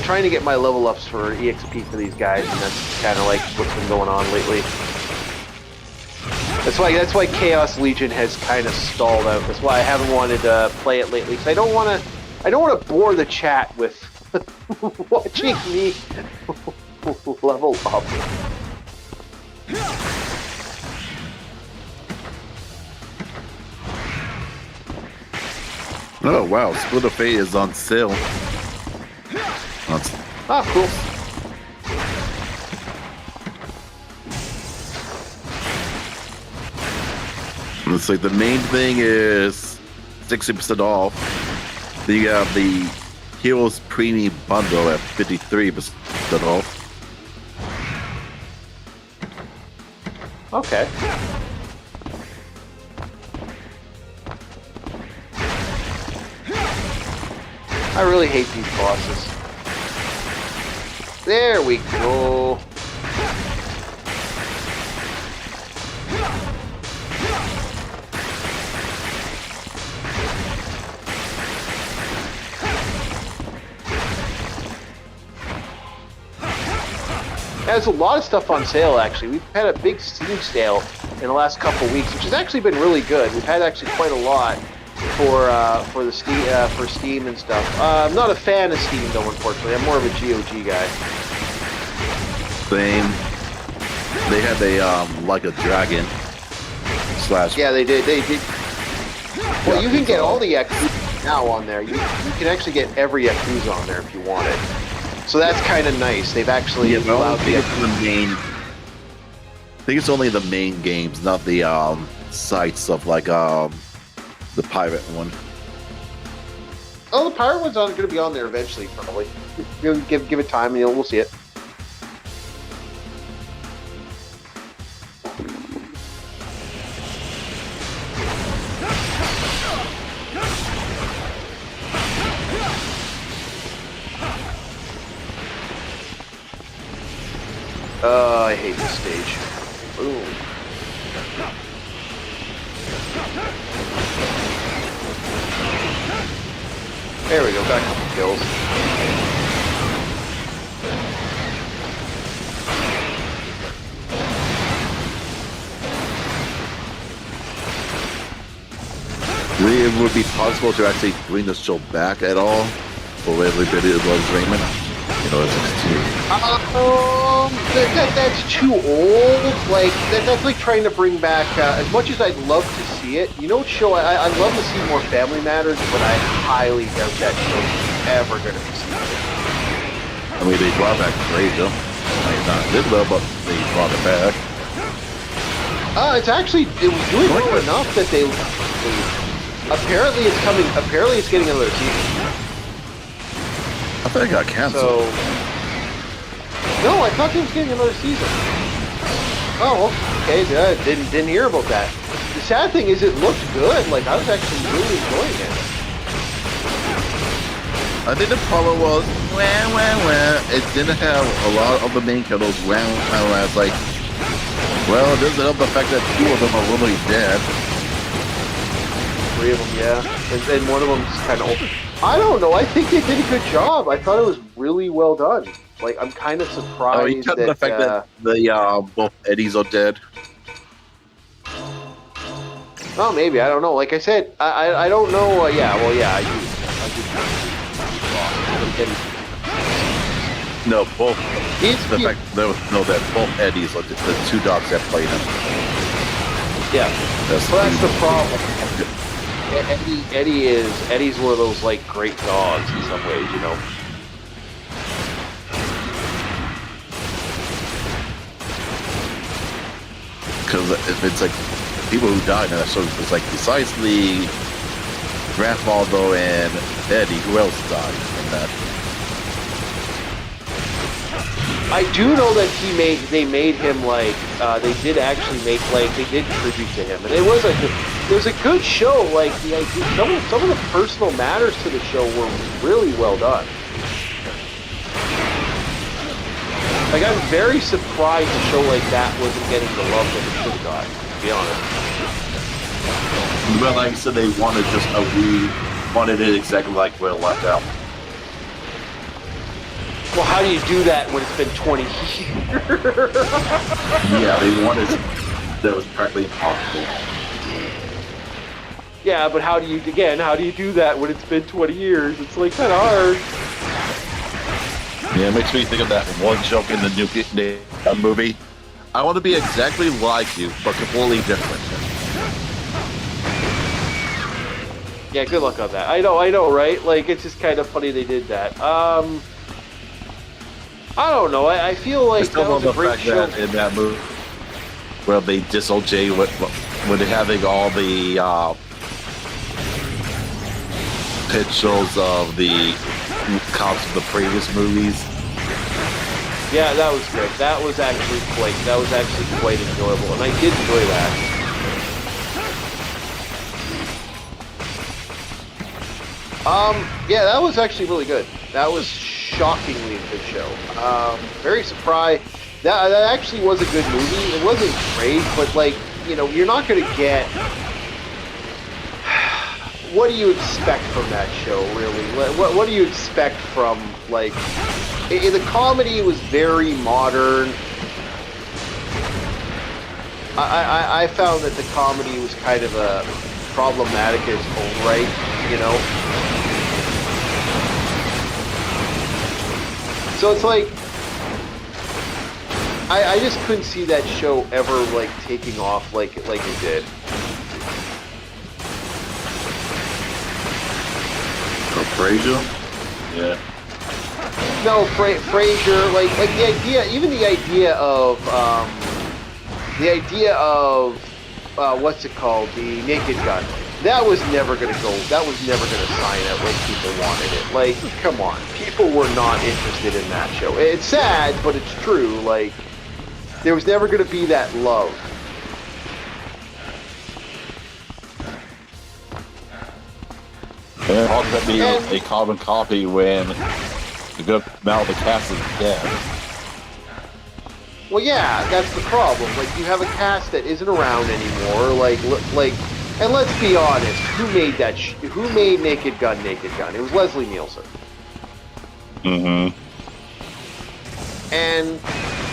trying to get my level ups for EXP for these guys, and that's kind of like what's been going on lately. That's why Chaos Legion has kind of stalled out. That's why I haven't wanted to play it lately. Because I don't want to bore the chat with watching me level up. Oh wow, Split of Fate is on sale. Cool. Looks like the main thing is 60% off. Then you got the Heroes Premium Bundle at 53% off. Okay. I really hate these bosses. There we go. There's a lot of stuff on sale, actually. We've had a big Steam sale in the last couple of weeks, which has actually been really good. We've had actually quite a lot for the Steam for Steam and stuff. I'm not a fan of Steam though, unfortunately. I'm more of a GOG guy. Same. They had a like a dragon slash. Yeah, they did. They did. Well, you can get all the Yakuza now on there. You can actually get every Yakuza on there if you want it. So that's kind of nice. They've actually allowed the main. I think it's only the main games, not the side stuff like the pirate one. Oh, the pirate one's going to be on there eventually, probably. Give it time, and we'll see it. I hate this stage. Boom. There we go, got a couple kills. It would be possible to actually bring the show back at all for everybody that loves Raymond. You know, it's too. That's too old. Like that's like trying to bring back. As much as I'd love to see it, you know, show. I'd love to see more Family Matters, but I highly doubt that show's ever going to be seen. I mean, they brought back Radio. Like, not did well, but they brought it back. It was doing well enough that they apparently it's coming. Apparently, it's getting another season. I thought it got canceled. No, I thought they was getting another season. Oh, okay. Didn't hear about that. The sad thing is, it looked good. Like I was actually really enjoying it. I think the problem was, it didn't have a lot of the main characters. I was like, well, it doesn't help the fact that 2 of them are literally dead. 3 of them, yeah, and one of them's kind of old. I don't know. I think they did a good job. I thought it was really well done. Like, I'm kind of surprised. Oh, you cut the fact that the both Eddies are dead. Oh, maybe. I don't know. Like I said, I don't know. Yeah, well, yeah, I do. No, both. That both Eddies are the 2 dogs that played him. Yeah, that's the problem. Eddie's one of those like great dogs in some ways, you know. Because if it's like people who died in that show, it's like besides the grandfather and Eddie, who else died in that? I do know that they made him like they did actually make like they did tribute to him, and it was a good show. Like some of the personal matters to the show were really well done. Like I'm very surprised a show like that wasn't getting the love that it should have got. To be honest. Well, like I said, they wanted it exactly like Will left out. Well, how do you do that when it's been 20 years? Yeah, they wanted that was practically impossible. Yeah, but how do you do that when it's been 20 years? It's like kind of hard. Yeah, it makes me think of that one joke in the new movie. I want to be exactly like you, but completely different. Yeah, good luck on that. I know, right? Like, it's just kind of funny they did that. I don't know. I feel like that was a great show. That in that movie, where they diss OJ with having all the pictures of the cops of the previous movies. Yeah, that was good. That was actually quite enjoyable, and I did enjoy that. Yeah, that was actually really good. That was shockingly a good show. Very surprised. That actually was a good movie. It wasn't great, but like, you know, you're not going to get. What do you expect from that show, really? What do you expect from, like, the comedy was very modern. I found that the comedy was kind of a problematic in its own right, you know? So it's like, I just couldn't see that show ever, like, taking off like it did. Frasier? Yeah. No, Frasier, like the idea, even the idea of what's it called, the Naked Gun. That was never gonna sign out like people wanted it. Like, come on, people were not interested in that show. It's sad, but it's true. Like, there was never gonna be that love. And how could that be a carbon copy when a good amount of the cast is dead? Well, yeah, that's the problem. Like, you have a cast that isn't around anymore. Like, and let's be honest, who made that? Who made Naked Gun? Naked Gun? It was Leslie Nielsen. Mm-hmm. And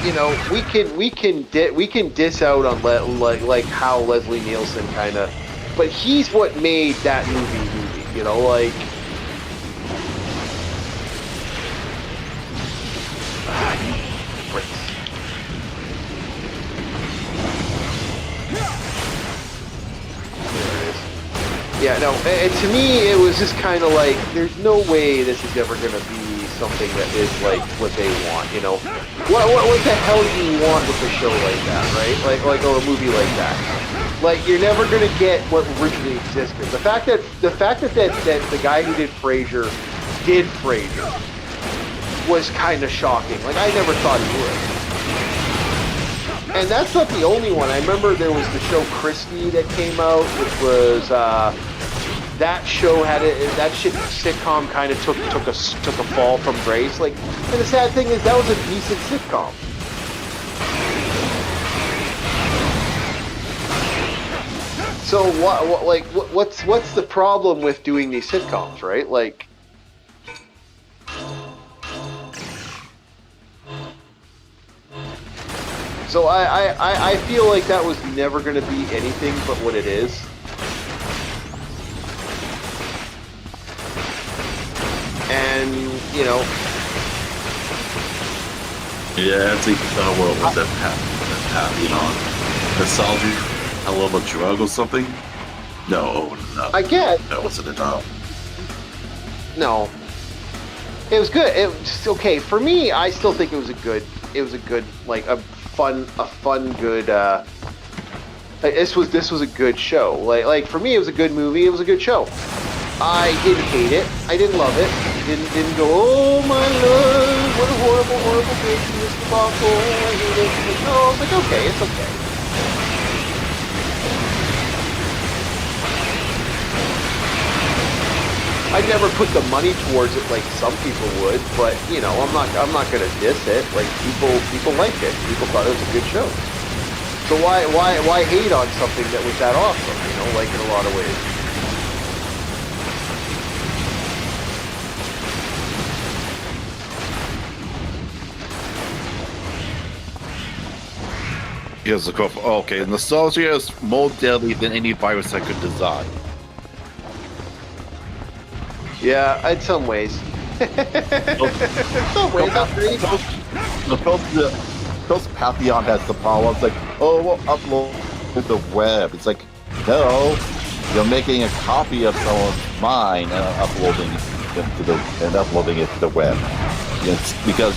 you know, we can diss out on like how Leslie Nielsen kind of, but he's what made that movie. You know, like. Yeah, no, and to me, it was just kind of like, there's no way this is ever going to be something that is like what they want, you know? What the hell do you want with a show like that, right? Like or a movie like that. Like, you're never going to get what originally existed. The fact that the guy who did Frasier was kind of shocking. Like, I never thought he would. And that's not the only one. I remember there was the show Christie that came out, which was that show had that sitcom kind of took a fall from grace. Like, and the sad thing is that was a decent sitcom. So what's the problem with doing these sitcoms, right? Like. So I feel like that was never going to be anything but what it is. And, you know. Yeah, it's a world with that, you know, nostalgia, a little bit drug or something. No. I get. That wasn't enough. No. It was good. It was okay. For me, I still think it was a good, like, a fun, good, this was a good show. Like for me, it was a good movie. It was a good show. I didn't hate it. I didn't love it. Didn't go, oh my lord, what a horrible thing, Mr. Awful, I hate it. Like, no, I was like, okay, it's okay. I'd never put the money towards it like some people would, but you know, I'm not gonna diss it. Like, people liked it. People thought it was a good show. So why hate on something that was that awesome? You know, like, in a lot of ways. Here's the quote. Okay, nostalgia is more deadly than any virus I could design. Yeah, in some ways. No way, that's great. Those Pantheon has the power. It's like, oh, we'll upload to the web. It's like, no, you're making a copy of someone's mind and uploading it to the web. It's because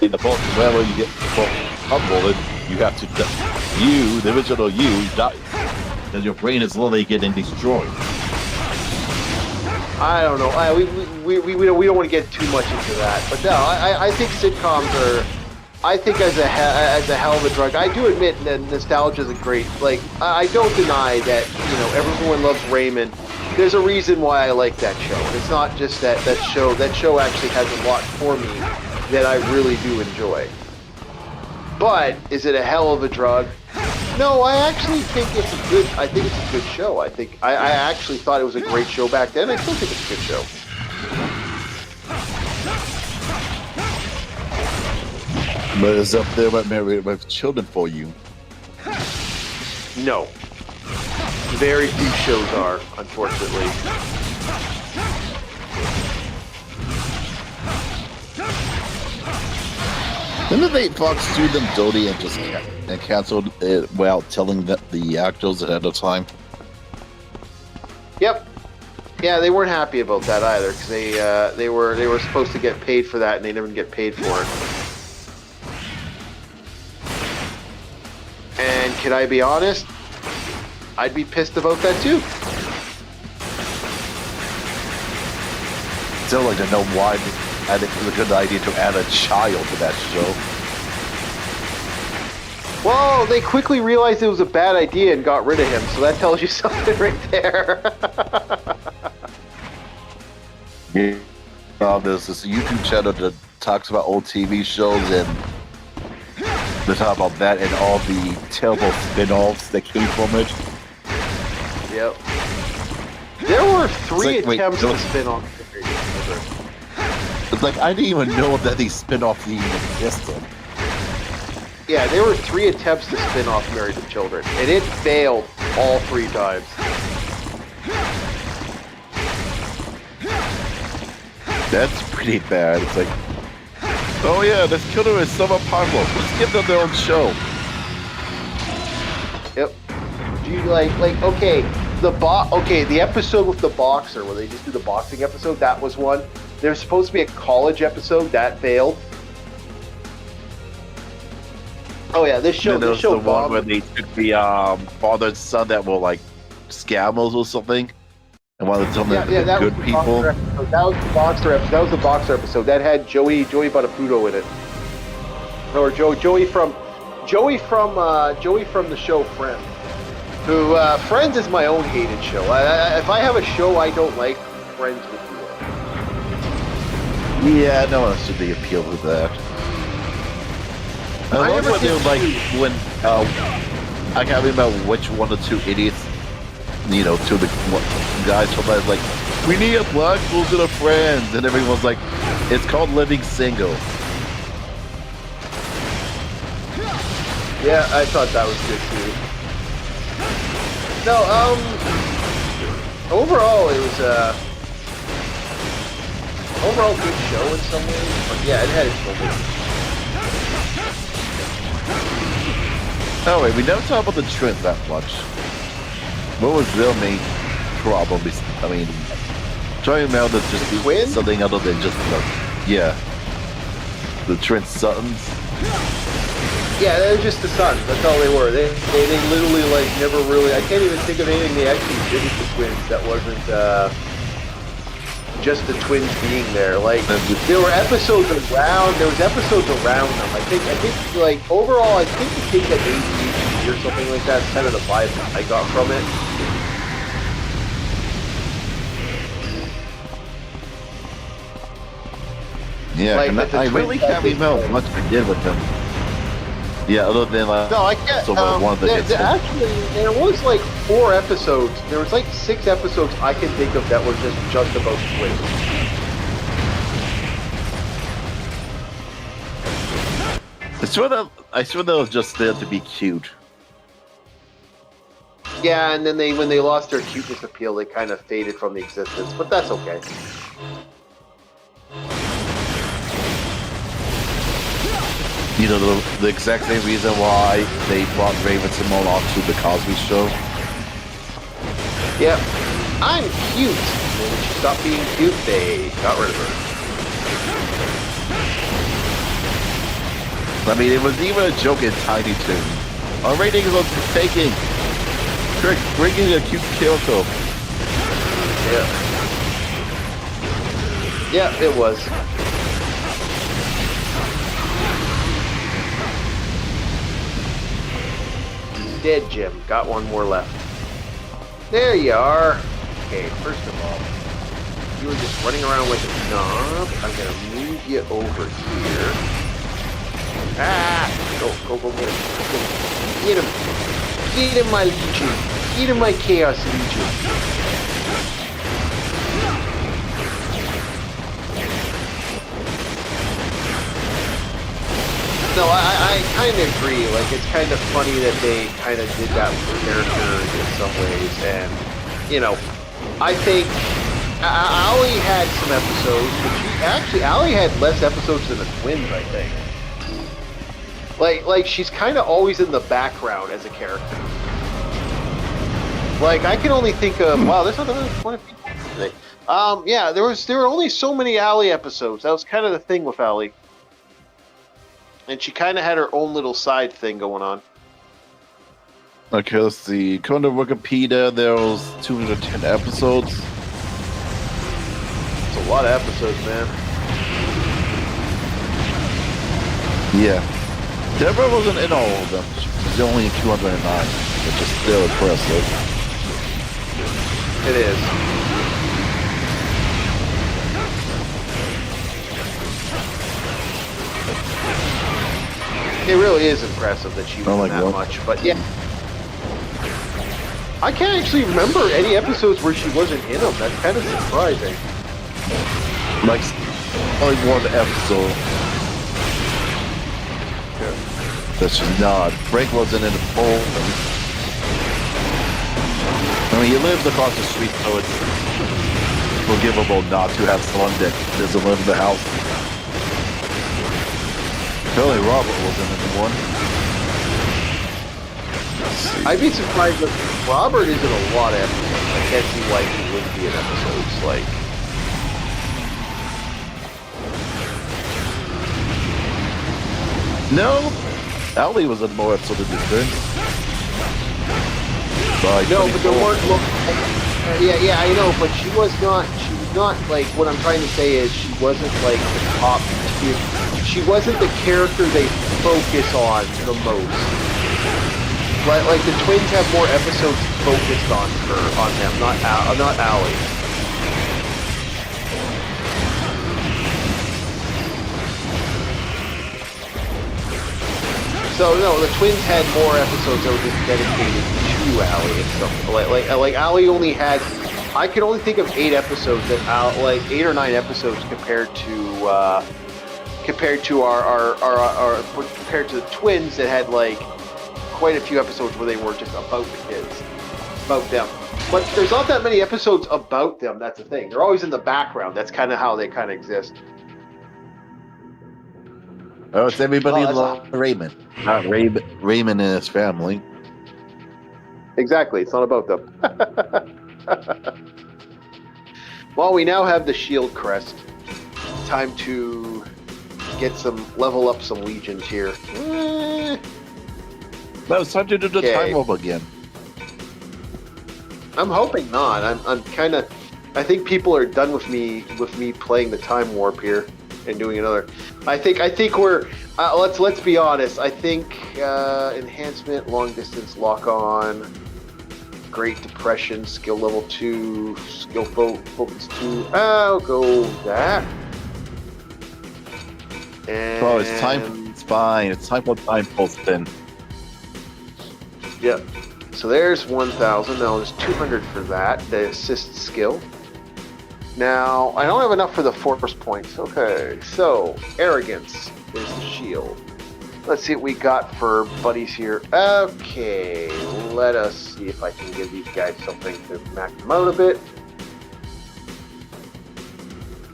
in the book, wherever you get the book uploaded, you have to, the original you, dies. Because your brain is literally getting destroyed. I don't know. We don't want to get too much into that. But no, I think sitcoms are. I think as a hell of a drug. I do admit that nostalgia is a great. Like I don't deny that everyone loves Raymond. There's a reason why I like that show. It's not just that show. That show actually has a lot for me that I really do enjoy. But is it a hell of a drug? No, I actually think it's a good. I think it's a good show. I actually thought it was a great show back then. I still think it's a good show. But it's up there with Married with Children for you. No, very few shows are, unfortunately. Didn't they Fox sue them dirty and just canceled it without telling the actors ahead of time? Yep. Yeah, they weren't happy about that either because they were supposed to get paid for that and they never get paid for it. And can I be honest? I'd be pissed about that too. Still like to know why. I think it was a good idea to add a child to that show. Well, they quickly realized it was a bad idea and got rid of him, so that tells you something right there. Yeah. There's this YouTube channel that talks about old TV shows, and they talk about that and all the terrible spin-offs that came from it. Yep. There were three attempts to spin off. It's like, I didn't even know that these spin-offs even existed. Yeah, there were 3 attempts to spin off Married with Children, and it failed all 3 times. That's pretty bad. It's like, oh yeah, this killer is so popular. Let's give them their own show. Yep. Do you okay, the episode with the boxer where they just do the boxing episode, that was one. There's supposed to be a college episode that failed. Oh yeah, this show the one where they took the father and son that were like scammers or something, and wanted to tell them that good people. That was the boxer episode. That was the boxer episode. That had Joey Buttafuoco in it, or Joey from the show Friends. Who Friends is my own hated show. If I have a show I don't like, Friends would be it. Yeah, no one should be appeal to that. I love what they were like when I can't remember which one or two idiots, to the guys from that, like, we need a black version of Friends, and everyone's like, it's called Living Single. Yeah, I thought that was good too. No, overall it was overall good show in some ways, but yeah, it had its moments. Oh wait, we never talk about the trend that much. What was their main problem? I mean, trying now to just be something other than just the Trent Suttons. Yeah, they were just the Suns. That's all they were. They literally never really. I can't even think of anything they actually did with the Twins that wasn't just the Twins being there. Like there were episodes around. There was episodes around them. I think overall, I think the kid had ADHD or something like that. That's kind of the vibe I got from it. Yeah, I really can't remember much I did with them. Yeah, other than no, I can't. Actually, there was 4 episodes. There was 6 episodes I can think of that were just about Twins. I swear that was just there to be cute. Yeah, and then when they lost their cuteness appeal, they kind of faded from the existence. But that's okay. You know, the exact same reason why they brought Raven Simone onto the Cosby Show. Yep. I'm cute. And when she stopped being cute, they got rid of her. I mean, it was even a joke in Tiny Toon. Our ratings are taking. Bringing a cute Kyoko. Yeah. Yeah, it was. Dead, Jim. Got one more left. There you are. Okay, first of all, you were just running around with a knob. I'm going to move you over here. Ah! Go get him. Get him. Get him, my Legion. Get him, my Chaos Legion. No, I kind of agree. Like, it's kind of funny that they kind of did that with the characters in some ways. And, you know, I think Allie had some episodes, but Allie had less episodes than the twins, I think. Like she's kind of always in the background as a character. Like, I can only think of, wow, there's not really 20 people today. Yeah, there were only so many Allie episodes. That was kind of the thing with Allie. And she kind of had her own little side thing going on. Okay, let's see. According to Wikipedia, there was 210 episodes. It's a lot of episodes, man. Yeah. Deborah wasn't in all of them. She was only in 209, which is still impressive. It is. It really is impressive that she was in that much, but yeah. I can't actually remember any episodes where she wasn't in them. That's kind of surprising. Like, only one episode. Yeah. That she's not. Frank wasn't in the poll. I mean, he lives across the street, so it's forgivable not to have someone that doesn't live in the house. Apparently Robert wasn't in the one. I'd be surprised if Robert is in a lot of episodes. I can't see why he wouldn't be in episodes. Like, no, Allie was in more episodes than this. No, but there weren't. Yeah, I know, but she was not. She was not like. What I'm trying to say is, she wasn't like the top tier. She wasn't the character they focus on the most. Like the twins have more episodes focused on her, on them, not Allie. So no, the twins had more episodes that were just dedicated to Allie and stuff. Like Allie only had. I can only think of 8 episodes that 8 or 9 episodes compared to our compared to the twins that had like quite a few episodes where they were just about the kids, about them. But there's not that many episodes about them. That's the thing. They're always in the background. That's kind of how they kind of exist. Oh, it's everybody loves Raymond, not Raymond and his family. Exactly. It's not about them. Well, we now have the shield crest. Time to level up some legions here. No, it's time to do the time warp again. I'm hoping not. I'm kind of. I think people are done with me playing the time warp here and doing another. I think we're. Let's be honest. I think enhancement, long distance, lock on, Great Depression, skill level 2, skill focus 2. I'll go that. And oh, it's time. It's fine. It's time for time pulse then. Yep. So there's 1,000. Now there's 200 for that. The assist skill. Now I don't have enough for the force points. Okay. So arrogance is the shield. Let's see what we got for buddies here. Okay. Let us see if I can give these guys something to max them out a bit.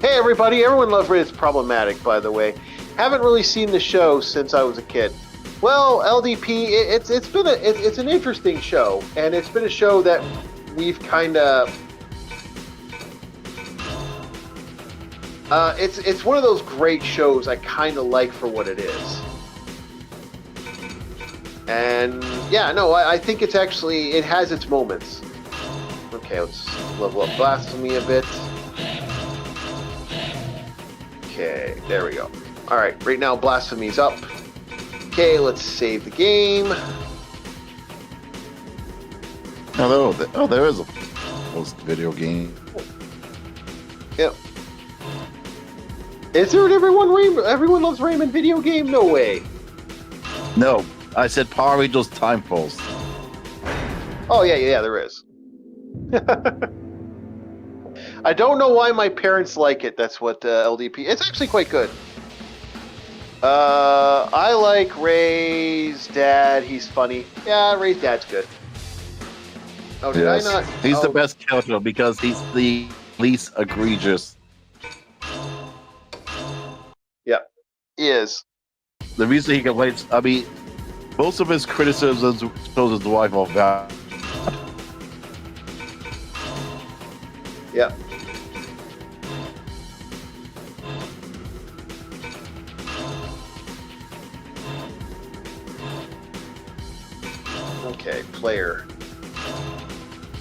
Hey everybody! Everyone loves Red is problematic, by the way. Haven't really seen the show since I was a kid. Well, LDP, it's an interesting show, and it's been a show that we've kind of. It's one of those great shows I kind of like for what it is. And yeah, no, I think it's actually, it has its moments. Okay, let's level up Blasphemy a bit. Okay, there we go. Alright, right now Blasphemy's up. Okay, let's save the game. Oh, there is a post video game. Yep. Is there an Everyone Loves Raymond video game? No way. No, I said Power Rangers Time Pulse. Oh, yeah, there is. I don't know why my parents like it. That's what LDP. It's actually quite good. I like Ray's dad. He's funny. Yeah, Ray's dad's good. Oh, did yes. I not? He's the best character because he's the least egregious. Yeah, he is. The reason he complains, I mean, most of his criticisms shows his wife off bad. Yeah. Okay, player.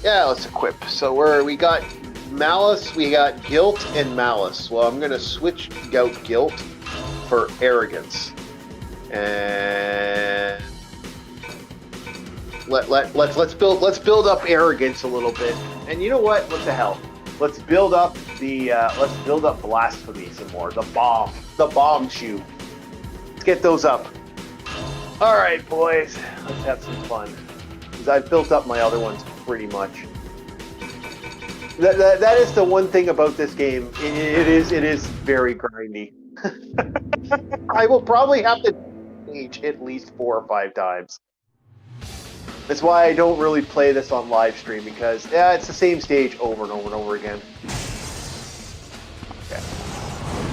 Yeah, let's equip. So we got Malice, we got Guilt and Malice. Well, I'm gonna switch out Guilt for Arrogance. And let's build up Arrogance a little bit. And you know what? What the hell? Let's build up Blasphemy some more. The bomb shoe. Let's get those up. All right, boys. Let's have some fun. Because I've built up my other ones pretty much. That is the one thing about this game. It is very grindy. I will probably have to stage at least 4 or 5 times. That's why I don't really play this on live stream, because it's the same stage over and over and over again. Okay.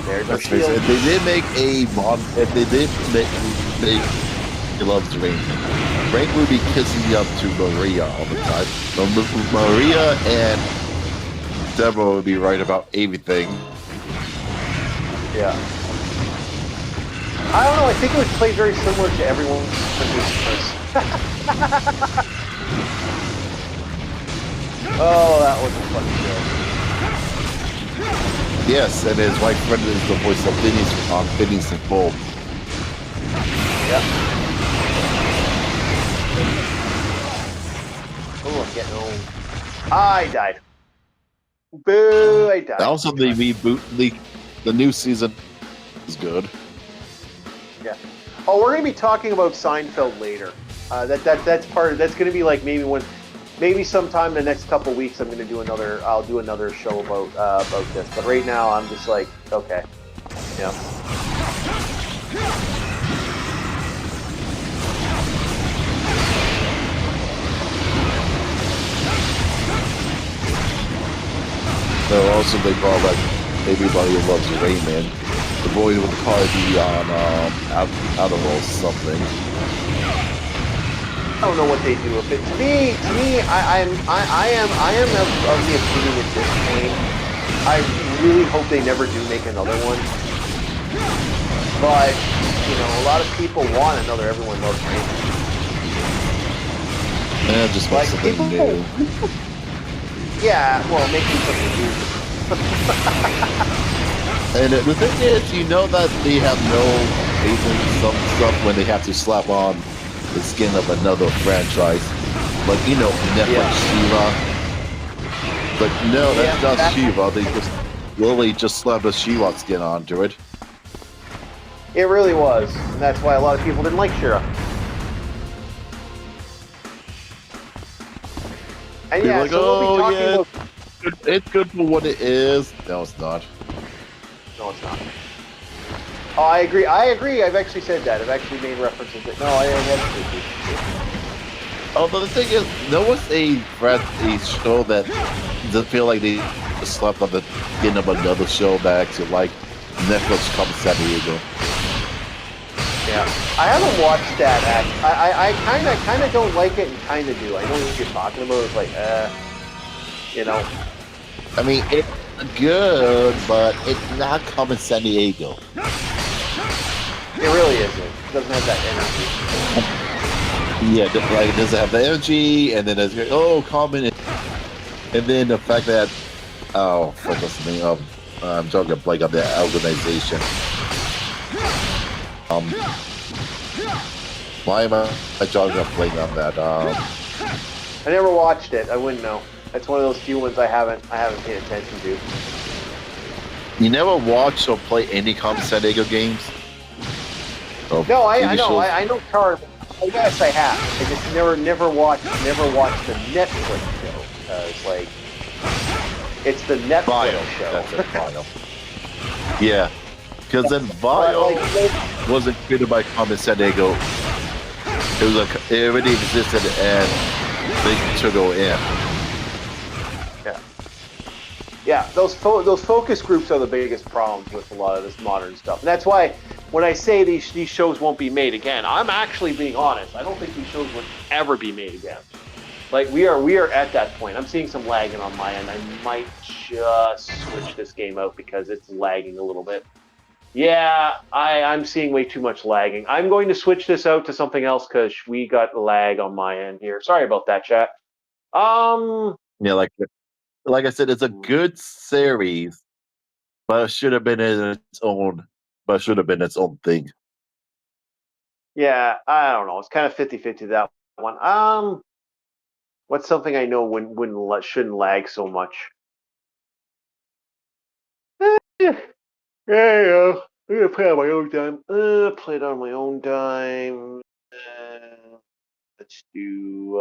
There's our shield. If they did make a mod, if they did make He Loves Raymond, Frank would be kissing me up to Maria all the time. So Maria and Deborah would be right about everything. Yeah. I don't know, I think it would play very similar to everyone. Oh, that was a fun show. Yes, and his wife friend is the voice of Phineas and Ferb. Yep. Oh, I'm getting old. I died. Boo, I died. Also, the reboot, the new season is good. Yeah. Oh, we're going to be talking about Seinfeld later. That's going to be like maybe sometime in the next couple weeks I'll do another show about this. But right now I'm just like, okay. Yeah. So also they call that Everybody Loves Raymond. The boy would probably be on I don't know, something. I don't know what they do with it. To me, I am of the opinion at this point. I really hope they never do make another one. But a lot of people want another Everyone Loves Raymond. Yeah, just make something new. Yeah, well, making something new. And the thing is, that they have no faith in some stuff when they have to slap on the skin of another franchise. Like, Netflix She-Ra. But no, that's not She-Ra. They just literally just slapped a She-Ra skin onto it. It really was. And that's why a lot of people didn't like She-Ra. And yeah, like, so we'll be talking about... It's good for what it is. No, it's not. No, it's not. Oh, I agree. I've actually said that. I've actually made references to it. No, I haven't. Although the thing is, there was a show that doesn't feel like they slept on the skin of another show that actually like Netflix comes San Diego. Yeah, I haven't watched that. I kind of don't like it and kind of do. I know what you're talking about. It's like, you know. I mean, it's good, but it's not coming San Diego. It really isn't. It doesn't have that energy. Yeah, like it doesn't have the energy, and then it's common, and then the fact that what's the name of I'm talking like of the organization. Why am I drawing a blank on that? I never watched it. I wouldn't know. That's one of those few ones I haven't paid attention to. You never watch or play any Carmen San Diego games? No, I know. I know Carmen. Yes, I have. I just never watched the Netflix show because like it's the Netflix Vile. show. That's it, Vile. Yeah, because then Vile wasn't created by Carmen San Diego. It already existed and they took it in. Yeah, those focus groups are the biggest problems with a lot of this modern stuff, and that's why when I say these shows won't be made again, I'm actually being honest. I don't think these shows would ever be made again. Like we are at that point. I'm seeing some lagging on my end. I might just switch this game out because it's lagging a little bit. Yeah, I'm seeing way too much lagging. I'm going to switch this out to something else because we got lag on my end here. Sorry about that, chat. Yeah, like I said, it's a good series, but it should have been its own. But it should have been its own thing. Yeah, I don't know. It's kind of 50-50 that one. What's something I know shouldn't lag so much? Yeah, yeah. I'm gonna play it on my own time. Play it on my own time. Let's do.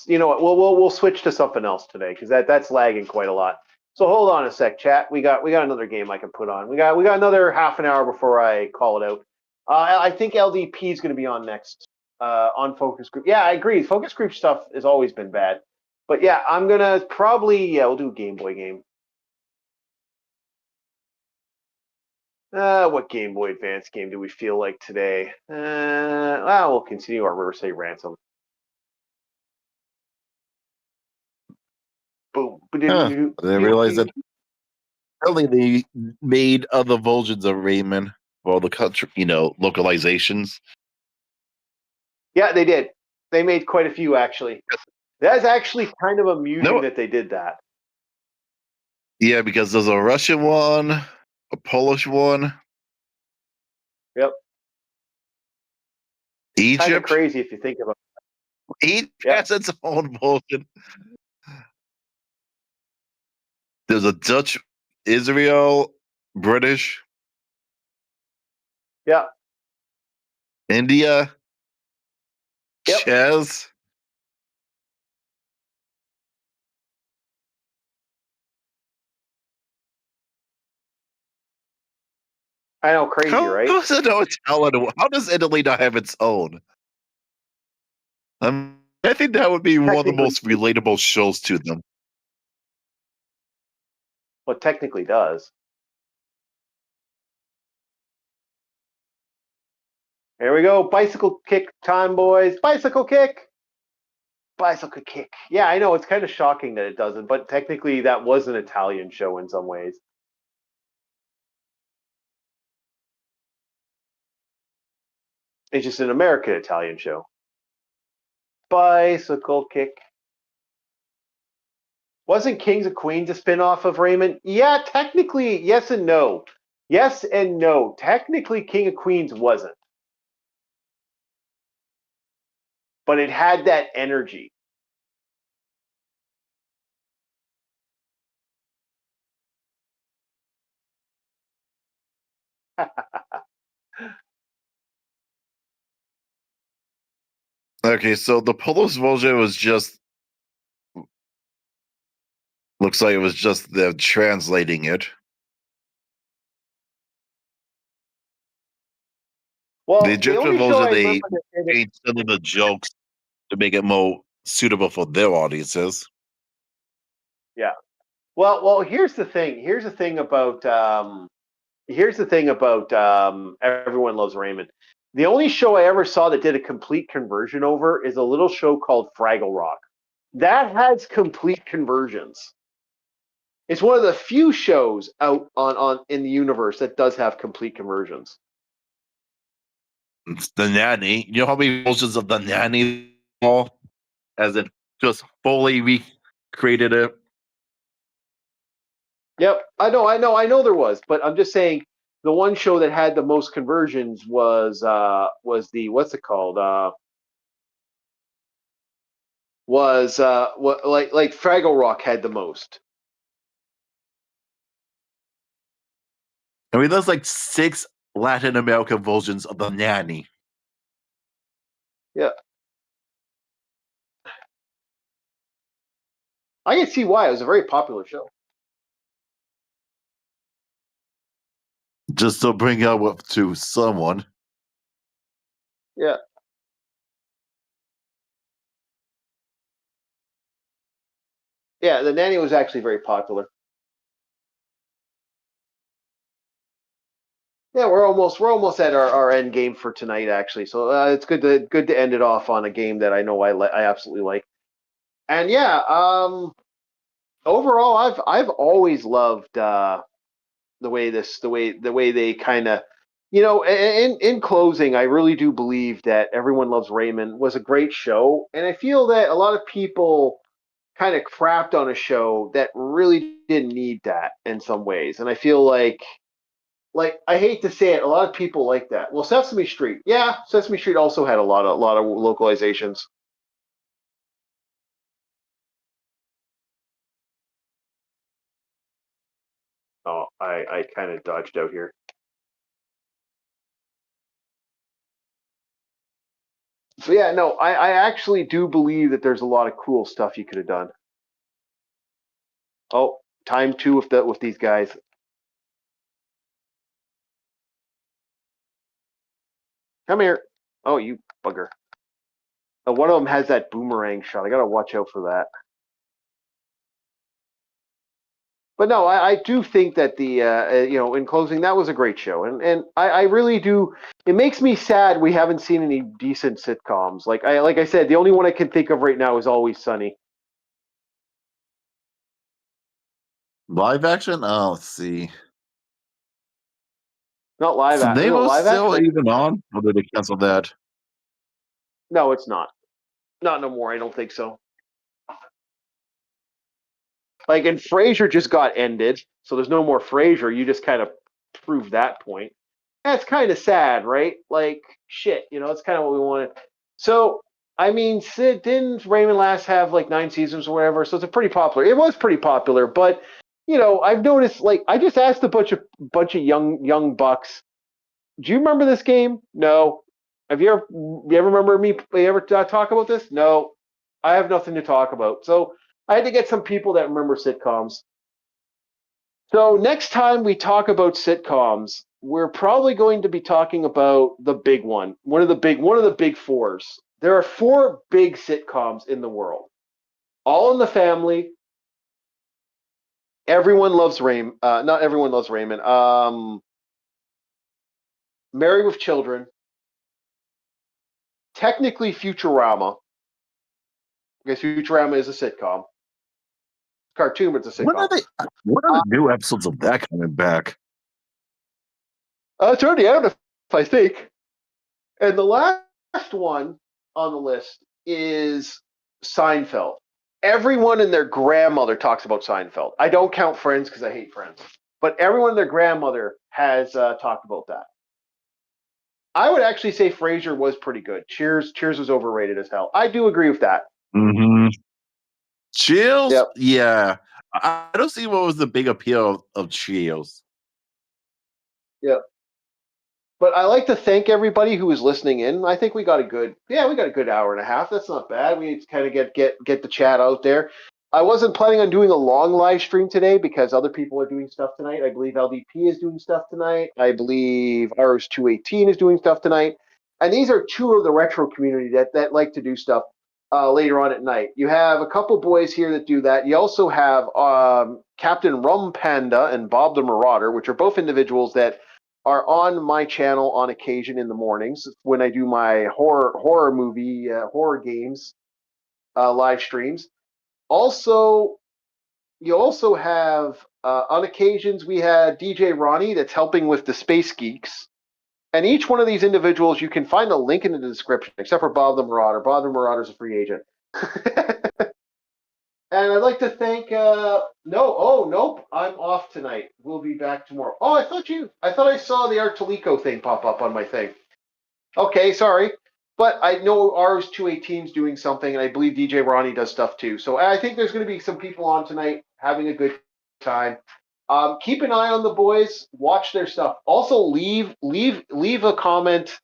You know what? We'll switch to something else today because that's lagging quite a lot. So hold on a sec, chat. We got another game I can put on. We got another half an hour before I call it out. I think LDP is going to be on next on focus group. Yeah, I agree. Focus group stuff has always been bad, but yeah, I'm gonna probably we'll do a Game Boy game. What Game Boy Advance game do we feel like today? We'll continue our River City Ransom. Boom. I didn't realize that early they made other versions of Raymond for the country, localizations. Yeah, they did. They made quite a few actually. That's actually kind of amusing that they did that. Yeah, because there's a Russian one, a Polish one. Yep. Egypt. Kind of crazy if you think about it. Egypt has its own version. There's a Dutch, Israel, British. Yeah. India. Yep. Chess. I know, crazy, right? How does Italy not have its own? I think that would be one of the most relatable shows to them. Well, it technically does. Here we go. Bicycle kick time, boys. Bicycle kick. Bicycle kick. Yeah, I know. It's kind of shocking that it doesn't, but technically that was an Italian show in some ways. It's just an American Italian show. Bicycle kick. Wasn't Kings of Queens a spinoff of Raymond? Yeah, technically, yes and no. Yes and no. Technically, King of Queens wasn't. But it had that energy. Okay, so the Polish version was just looks like it was just them translating it. Well, the Egyptian show version they changed some of the jokes to make it more suitable for their audiences. Yeah. Well, here's the thing. Here's the thing about here's the thing about Everyone Loves Raymond. The only show I ever saw that did a complete conversion over is a little show called Fraggle Rock. That has complete conversions. It's one of the few shows out on in the universe that does have complete conversions. It's the Nanny. You know how many versions of the Nanny as it just fully recreated it? Yep, I know there was, but I'm just saying the one show that had the most conversions was the what's it called? Was what like Fraggle Rock had the most. I mean, there's like 6 Latin American versions of the Nanny. Yeah, I can see why it was a very popular show. Just to bring up to someone. Yeah. Yeah, the nanny was actually very popular. Yeah, we're almost at our end game for tonight actually. So it's good to end it off on a game that I know I absolutely like. And yeah, overall I've always loved the way they kind of in closing I really do believe that Everyone Loves Raymond was a great show, and I feel that a lot of people kind of crapped on a show that really didn't need that in some ways, and I feel like I hate to say it, a lot of people like that. Well, Sesame Street, yeah, Sesame Street also had a lot of localizations. Oh, I kind of dodged out here. So yeah, no, I actually do believe that there's a lot of cool stuff you could have done. Oh, time two with these guys. Come here. Oh, you bugger. One of them has that boomerang shot. I gotta watch out for that. But no, I do think that in closing, that was a great show, and I really do. It makes me sad we haven't seen any decent sitcoms. Like I said, the only one I can think of right now is Always Sunny. Live action? Oh, let's see. Not live Is the act. Is it name live still action? even on? Or did they cancel that? No, it's not. Not no more. I don't think so. Like, and Frasier just got ended, so there's no more Frasier. You just kind of proved that point. That's kind of sad, right? Like, shit, it's kind of what we wanted. So, I mean, Sid didn't Raymond last have like 9 seasons or whatever? So it's a pretty popular. It was pretty popular, but I've noticed. Like, I just asked a bunch of young bucks. Do you remember this game? No. You ever remember me? You ever talk about this? No. I have nothing to talk about. So I had to get some people that remember sitcoms. So next time we talk about sitcoms, we're probably going to be talking about the big one of the big fours. There are four big sitcoms in the world. All in the Family, Everyone Loves Raymond, not Everyone Loves Raymond. Married with Children, technically Futurama. Because Futurama is a sitcom. Cartoon, but it's a When are sitcom. they? When are the new episodes of that coming back? It's already out, if I think. And the last one on the list is Seinfeld. Everyone and their grandmother talks about Seinfeld. I don't count Friends because I hate Friends, but everyone and their grandmother has talked about that. I would actually say Frasier was pretty good. Cheers was overrated as hell. I do agree with that. Mm-hmm. Chills? Yep. Yeah. I don't see what was the big appeal of Chills. Yep. But I like to thank everybody who was listening in. I think we got a good hour and a half. That's not bad. We need to kind of get the chat out there. I wasn't planning on doing a long live stream today because other people are doing stuff tonight. I believe LDP is doing stuff tonight. I believe RS218 is doing stuff tonight. And these are two of the retro community that like to do stuff. later on at night. You have a couple boys here that do that. You also have Captain Rum Panda and Bob the Marauder, which are both individuals that are on my channel on occasion in the mornings when I do my horror movie horror games live streams. Also, you also have on occasions we had DJ Ronnie that's helping with the Space Geeks. And each one of these individuals, you can find a link in the description, except for Bob the Marauder. Bob the Marauder is a free agent. And I'd like to thank. Nope, I'm off tonight. We'll be back tomorrow. Oh, I thought I saw the Artelico thing pop up on my thing. Okay, sorry, but I know ours 218's doing something, and I believe DJ Ronnie does stuff too. So I think there's going to be some people on tonight having a good time. Keep an eye on the boys. Watch their stuff. Also, leave a comment.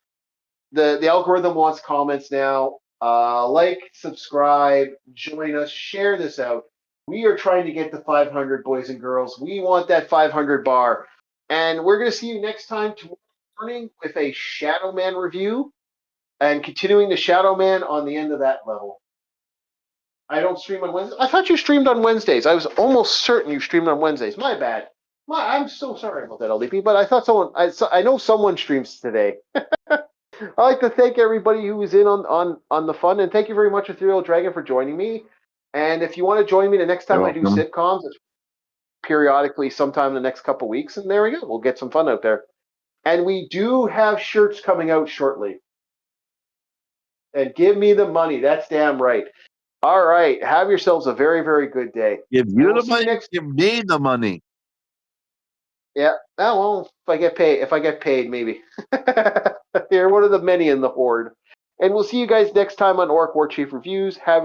The algorithm wants comments now. Like, subscribe, join us, share this out. We are trying to get to 500, boys and girls. We want that 500 bar. And we're going to see you next time tomorrow morning with a Shadow Man review and continuing the Shadow Man on the end of that level. I don't stream on Wednesdays. I thought you streamed on Wednesdays. I was almost certain you streamed on Wednesdays. My bad. I'm so sorry about that, LDP, but I thought I know someone streams today. I'd like to thank everybody who was in on the fun, and thank you very much, Ethereal Dragon, for joining me. And if you want to join me the next time I do sitcoms, it's periodically sometime in the next couple weeks, and there we go. We'll get some fun out there. And we do have shirts coming out shortly. And give me the money. That's damn right. All right. Have yourselves a very, very good day. Give you the money. Give me the money. Yeah. Oh, well, if I get paid, maybe. You're one of the many in the horde. And we'll see you guys next time on Orc War Chief Reviews. Have